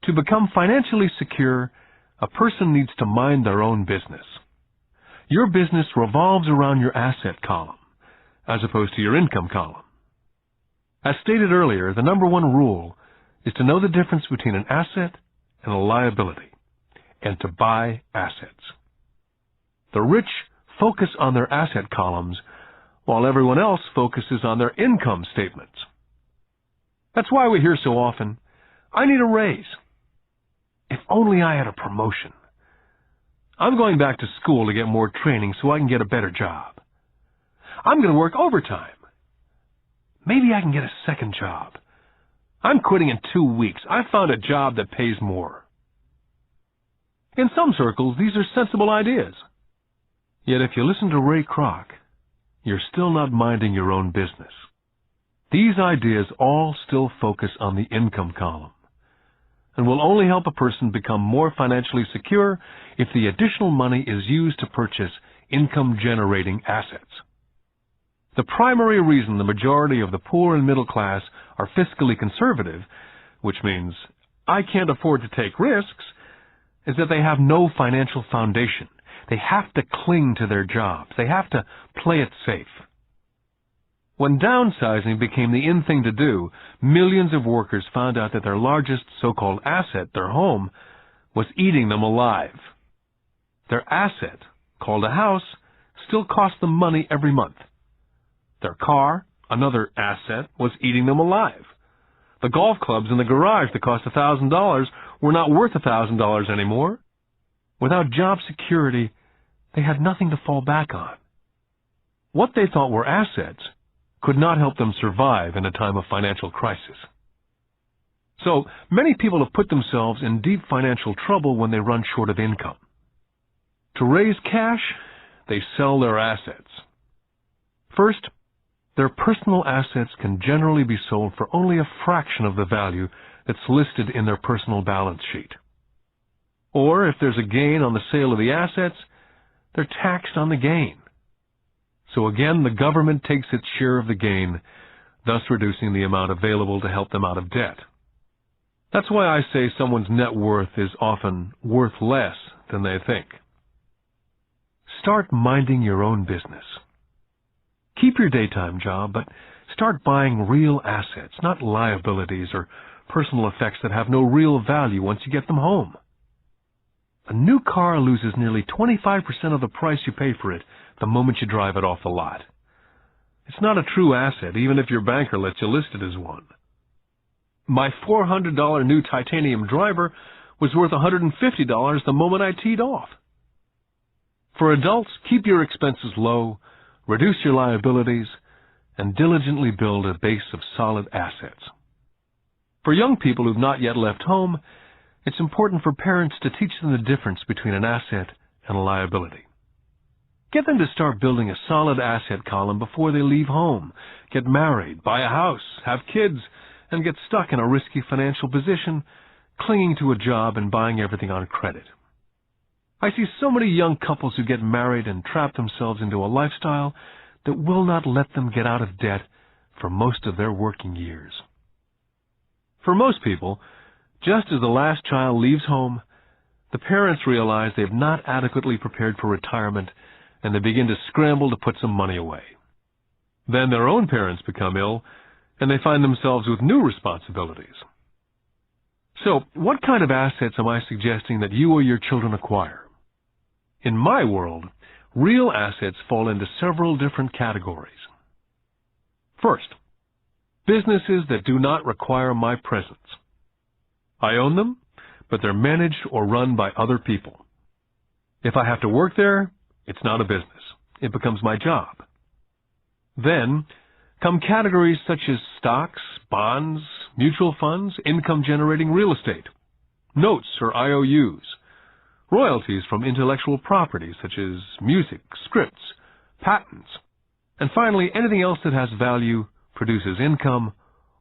Speaker 2: To become financially secure, a person needs to mind their own business. Your business revolves around your asset column, as opposed to your income column. As stated earlier, the number one rule is to know the difference between an asset and a liability, and to buy assets. The rich focus on their asset columns, while everyone else focuses on their income statements. That's why we hear so often, "I need a raise. If only I had a promotion. I'm going back to school to get more training so I can get a better job. I'm going to work overtime. Maybe I can get a second job. I'm quitting in 2 weeks. I found a job that pays more." In some circles, these are sensible ideas. Yet if you listen to Ray Kroc, you're still not minding your own business. These ideas all still focus on the income column, and will only help a person become more financially secure if the additional money is used to purchase income-generating assets. The primary reason the majority of the poor and middle class are fiscally conservative, which means I can't afford to take risks, is that they have no financial foundation. They have to cling to their jobs. They have to play it safe. When downsizing became the in thing to do, millions of workers found out that their largest so-called asset, their home, was eating them alive. Their asset, called a house, still cost them money every month. Their car, another asset, was eating them alive. The golf clubs in the garage that cost $1,000 were not worth $1,000 anymore. Without job security, they had nothing to fall back on. What they thought were assets could not help them survive in a time of financial crisis. So, many people have put themselves in deep financial trouble when they run short of income. To raise cash, they sell their assets. First, their personal assets can generally be sold for only a fraction of the value that's listed in their personal balance sheet. Or, if there's a gain on the sale of the assets, they're taxed on the gain. So again, the government takes its share of the gain, thus reducing the amount available to help them out of debt. That's why I say someone's net worth is often worth less than they think. Start minding your own business. Keep your daytime job, but start buying real assets, not liabilities or personal effects that have no real value once you get them home. A new car loses nearly 25% of the price you pay for it the moment you drive it off the lot. It's not a true asset, even if your banker lets you list it as one. My $400 new titanium driver was worth $150 the moment I teed off. For adults, keep your expenses low, reduce your liabilities, and diligently build a base of solid assets. For young people who've not yet left home, it's important for parents to teach them the difference between an asset and a liability. Get them to start building a solid asset column before they leave home, get married, buy a house, have kids, and get stuck in a risky financial position, clinging to a job and buying everything on credit. I see so many young couples who get married and trap themselves into a lifestyle that will not let them get out of debt for most of their working years. For most people, just as the last child leaves home, the parents realize they have not adequately prepared for retirement, and they begin to scramble to put some money away. Then their own parents become ill, and they find themselves with new responsibilities. So, what kind of assets am I suggesting that you or your children acquire? In my world, real assets fall into several different categories. First, businesses that do not require my presence. I own them, but they're managed or run by other people. If I have to work there, it's not a business. It becomes my job. Then come categories such as stocks, bonds, mutual funds, income-generating real estate, notes or IOUs, royalties from intellectual property such as music, scripts, patents, and finally anything else that has value, produces income,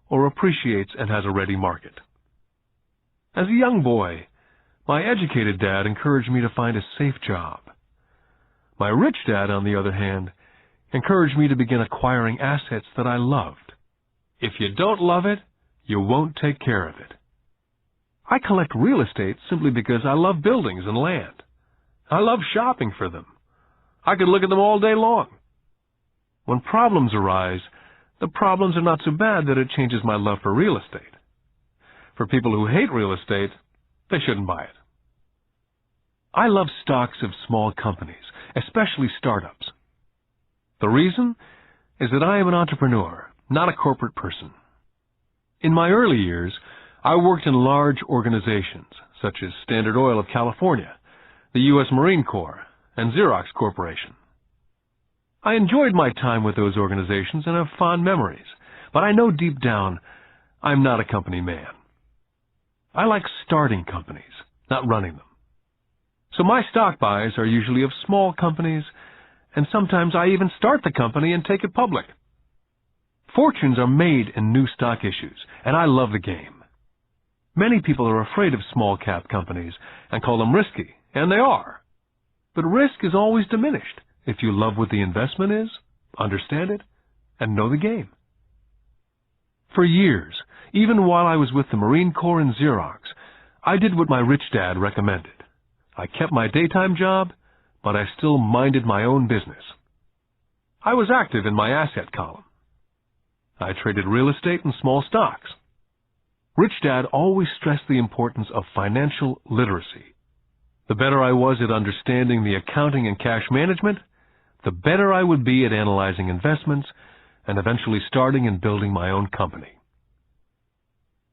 Speaker 2: or appreciates and has a ready market. As a young boy, my educated dad encouraged me to find a safe job. My rich dad, on the other hand, encouraged me to begin acquiring assets that I loved. If you don't love it, you won't take care of it. I collect real estate simply because I love buildings and land. I love shopping for them. I could look at them all day long. When problems arise, the problems are not so bad that it changes my love for real estate. For people who hate real estate, they shouldn't buy it. I love stocks of small companies, especially startups. The reason is that I am an entrepreneur, not a corporate person. In my early years, I worked in large organizations such as Standard Oil of California, the U.S. Marine Corps, and Xerox Corporation. I enjoyed my time with those organizations and have fond memories, but I know deep down I'm not a company man. I like starting companies, not running them. So my stock buys are usually of small companies, and sometimes I even start the company and take it public. Fortunes are made in new stock issues, and I love the game. Many people are afraid of small-cap companies and call them risky, and they are. But risk is always diminished if you love what the investment is, understand it, and know the game. For years, even while I was with the Marine Corps and Xerox, I did what my rich dad recommended. I kept my daytime job, but I still minded my own business. I was active in my asset column. I traded real estate and small stocks. Rich Dad always stressed the importance of financial literacy. The better I was at understanding the accounting and cash management, the better I would be at analyzing investments and eventually starting and building my own company.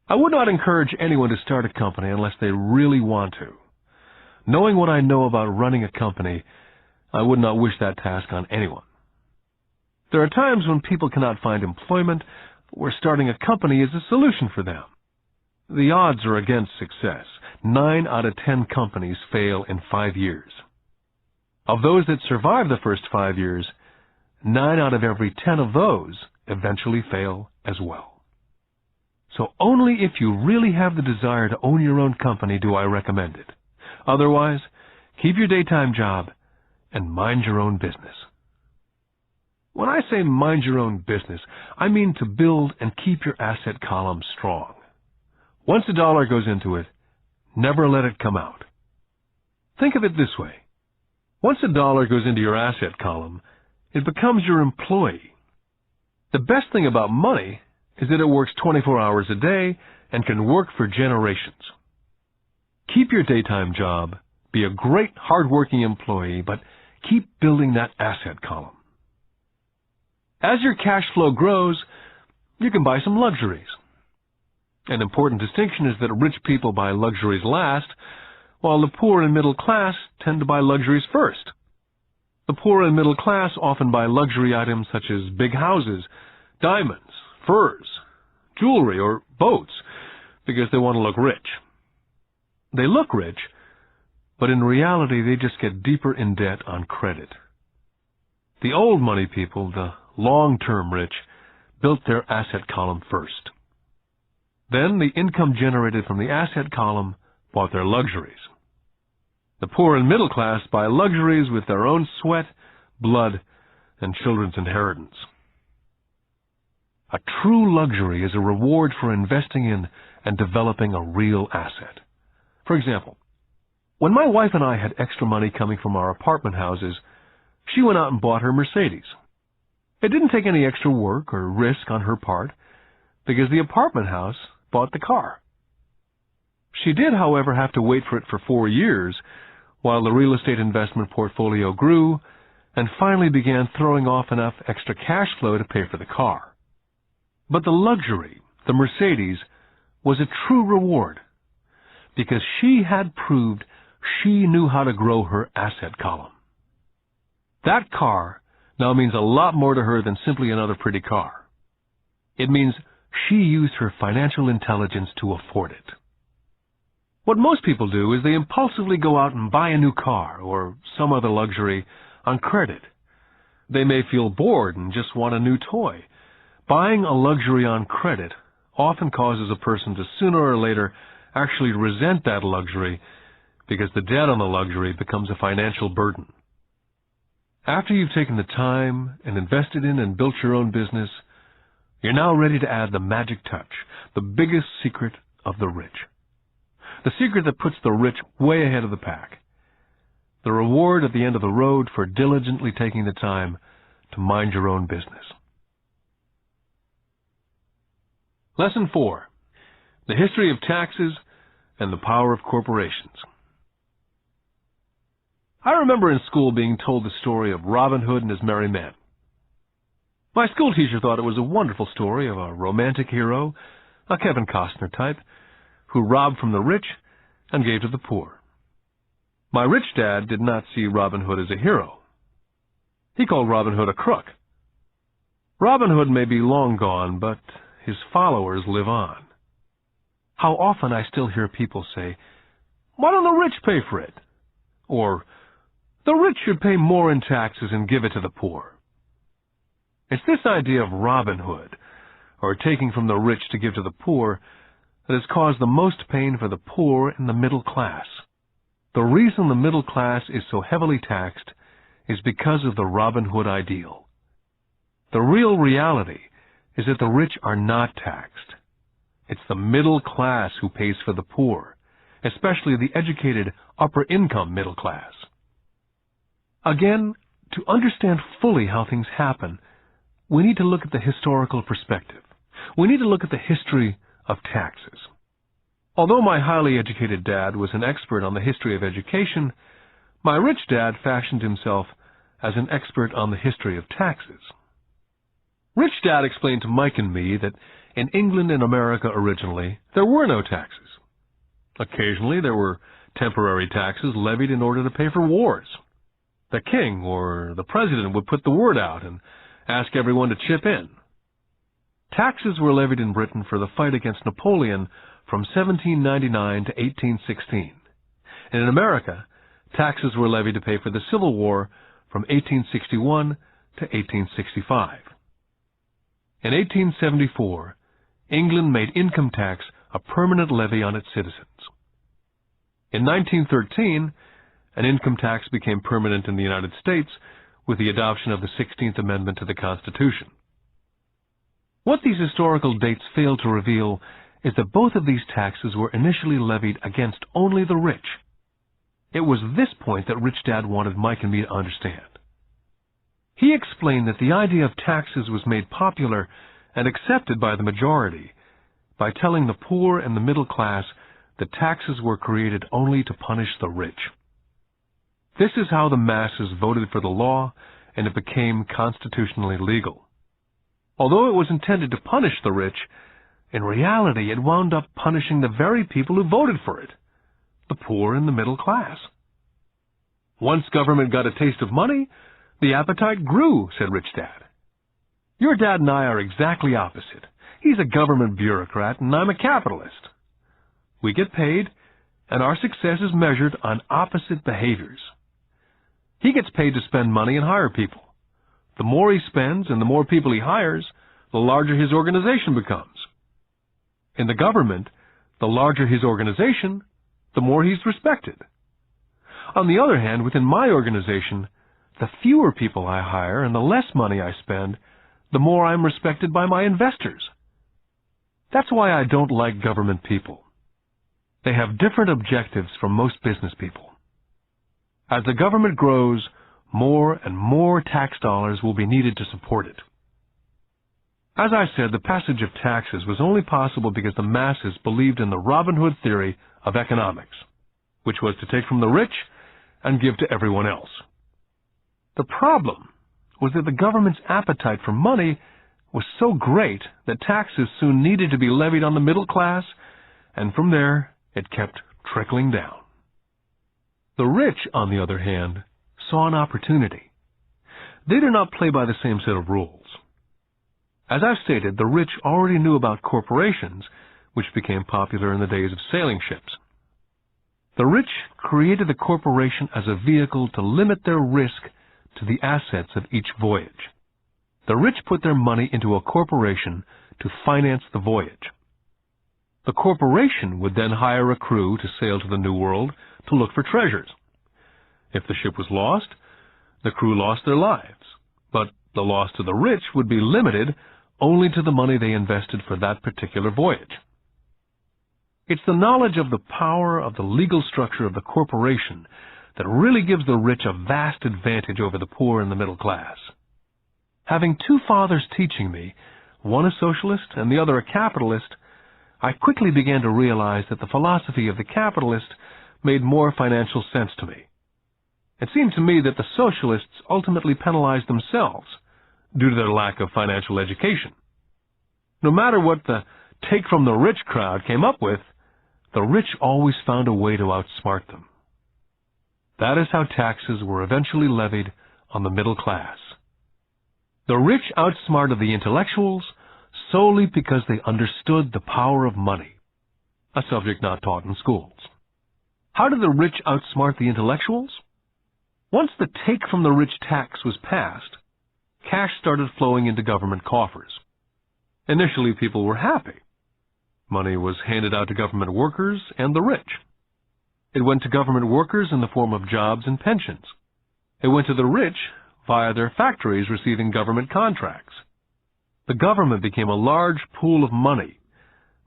Speaker 2: I would not encourage anyone to start a company unless they really want to. Knowing what I know about running a company, I would not wish that task on anyone. There are times when people cannot find employment where starting a company is a solution for them. The odds are against success. 9 out of 10 companies fail in 5 years. Of those that survive the first 5 years, 9 out of every 10 of those eventually fail as well. So only if you really have the desire to own your own company do I recommend it. Otherwise, keep your daytime job and mind your own business. When I say mind your own business, I mean to build and keep your asset column strong. Once a dollar goes into it, never let it come out. Think of it this way. Once a dollar goes into your asset column, it becomes your employee. The best thing about money is that it works 24 hours a day and can work for generations. Keep your daytime job, be a great hard-working employee, but keep building that asset column. As your cash flow grows, you can buy some luxuries. An important distinction is that rich people buy luxuries last, while the poor and middle class tend to buy luxuries first. The poor and middle class often buy luxury items such as big houses, diamonds, furs, jewelry, or boats because they want to look rich. They look rich, but in reality they just get deeper in debt on credit. The old money people, the long-term rich, built their asset column first. Then the income generated from the asset column bought their luxuries. The poor and middle class buy luxuries with their own sweat, blood, and children's inheritance. A true luxury is a reward for investing in and developing a real asset. For example, when my wife and I had extra money coming from our apartment houses, she went out and bought her Mercedes. It didn't take any extra work or risk on her part because the apartment house bought the car. She did, however, have to wait for it for 4 years while the real estate investment portfolio grew and finally began throwing off enough extra cash flow to pay for the car. But the luxury, the Mercedes, was a true reward because she had proved she knew how to grow her asset column. That car now means a lot more to her than simply another pretty car. It means she used her financial intelligence to afford it. What most people do is they impulsively go out and buy a new car or some other luxury on credit. They may feel bored and just want a new toy. Buying a luxury on credit often causes a person to sooner or later actually resent that luxury because the debt on the luxury becomes a financial burden. After you've taken the time and invested in and built your own business, you're now ready to add the magic touch, the biggest secret of the rich. The secret that puts the rich way ahead of the pack. The reward at the end of the road for diligently taking the time to mind your own business. Lesson 4. The history of taxes and the power of corporations. I remember in school being told the story of Robin Hood and his merry men. My school teacher thought it was a wonderful story of a romantic hero, a Kevin Costner type, who robbed from the rich and gave to the poor. My rich dad did not see Robin Hood as a hero. He called Robin Hood a crook. Robin Hood may be long gone, but his followers live on. How often I still hear people say, "Why don't the rich pay for it?" Or, "The rich should pay more in taxes and give it to the poor." It's this idea of Robin Hood, or taking from the rich to give to the poor, that has caused the most pain for the poor and the middle class. The reason the middle class is so heavily taxed is because of the Robin Hood ideal. The real reality is that the rich are not taxed. It's the middle class who pays for the poor, especially the educated upper-income middle class. Again, to understand fully how things happen, we need to look at the historical perspective. We need to look at the history of taxes. Although my highly educated dad was an expert on the history of education, my rich dad fashioned himself as an expert on the history of taxes. Rich Dad explained to Mike and me that in England and America originally, there were no taxes. Occasionally, there were temporary taxes levied in order to pay for wars. The king or the president would put the word out and ask everyone to chip in. Taxes were levied in Britain for the fight against Napoleon from 1799 to 1816. And in America, taxes were levied to pay for the Civil War from 1861 to 1865. In 1874, England made income tax a permanent levy on its citizens. In 1913, an income tax became permanent in the United States with the adoption of the 16th Amendment to the Constitution. What these historical dates fail to reveal is that both of these taxes were initially levied against only the rich. It was this point that Rich Dad wanted Mike and me to understand. He explained that the idea of taxes was made popular and accepted by the majority by telling the poor and the middle class that taxes were created only to punish the rich. This is how the masses voted for the law, and it became constitutionally legal. Although it was intended to punish the rich, in reality it wound up punishing the very people who voted for it, the poor and the middle class. Once government got a taste of money, the appetite grew, said Rich Dad. Your dad and I are exactly opposite. He's a government bureaucrat and I'm a capitalist. We get paid, and our success is measured on opposite behaviors. He gets paid to spend money and hire people. The more he spends and the more people he hires, the larger his organization becomes. In the government, the larger his organization, the more he's respected. On the other hand, within my organization, the fewer people I hire and the less money I spend, the more I'm respected by my investors. That's why I don't like government people. They have different objectives from most business people. As the government grows, more and more tax dollars will be needed to support it. As I said, the passage of taxes was only possible because the masses believed in the Robin Hood theory of economics, which was to take from the rich and give to everyone else. The problem was that the government's appetite for money was so great that taxes soon needed to be levied on the middle class, and from there it kept trickling down. The rich, on the other hand, saw an opportunity. They did not play by the same set of rules. As I've stated, the rich already knew about corporations, which became popular in the days of sailing ships. The rich created the corporation as a vehicle to limit their risk to the assets of each voyage. The rich put their money into a corporation to finance the voyage. The corporation would then hire a crew to sail to the New World to look for treasures. If the ship was lost, the crew lost their lives, but the loss to the rich would be limited only to the money they invested for that particular voyage. It's the knowledge of the power of the legal structure of the corporation that really gives the rich a vast advantage over the poor and the middle class. Having two fathers teaching me, one a socialist and the other a capitalist, I quickly began to realize that the philosophy of the capitalist made more financial sense to me. It seemed to me that the socialists ultimately penalized themselves due to their lack of financial education. No matter what the take-from-the-rich crowd came up with, the rich always found a way to outsmart them. That is how taxes were eventually levied on the middle class. The rich outsmarted the intellectuals solely because they understood the power of money, a subject not taught in schools. How did the rich outsmart the intellectuals? Once the take-from-the-rich tax was passed, cash started flowing into government coffers. Initially, people were happy. Money was handed out to government workers and the rich. It went to government workers in the form of jobs and pensions. It went to the rich via their factories receiving government contracts. The government became a large pool of money,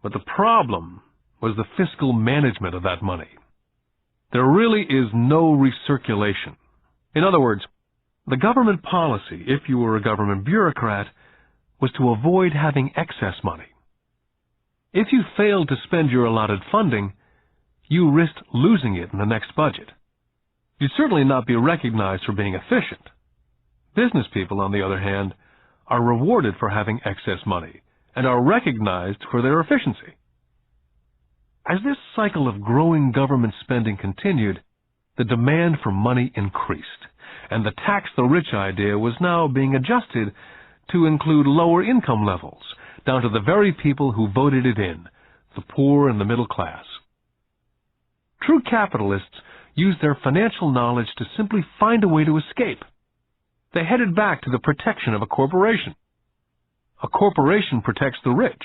Speaker 2: but the problem was the fiscal management of that money. There really is no recirculation. In other words, the government policy, if you were a government bureaucrat, was to avoid having excess money. If you failed to spend your allotted funding, you risked losing it in the next budget. You'd certainly not be recognized for being efficient. Business people, on the other hand, are rewarded for having excess money and are recognized for their efficiency. As this cycle of growing government spending continued, the demand for money increased, and the tax-the-rich idea was now being adjusted to include lower income levels, down to the very people who voted it in, the poor and the middle class. True capitalists used their financial knowledge to simply find a way to escape. They headed back to the protection of a corporation. A corporation protects the rich.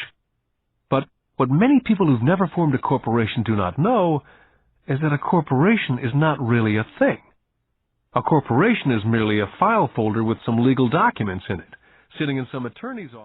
Speaker 2: But what many people who've never formed a corporation do not know is that a corporation is not really a thing. A corporation is merely a file folder with some legal documents in it, sitting in some attorney's office.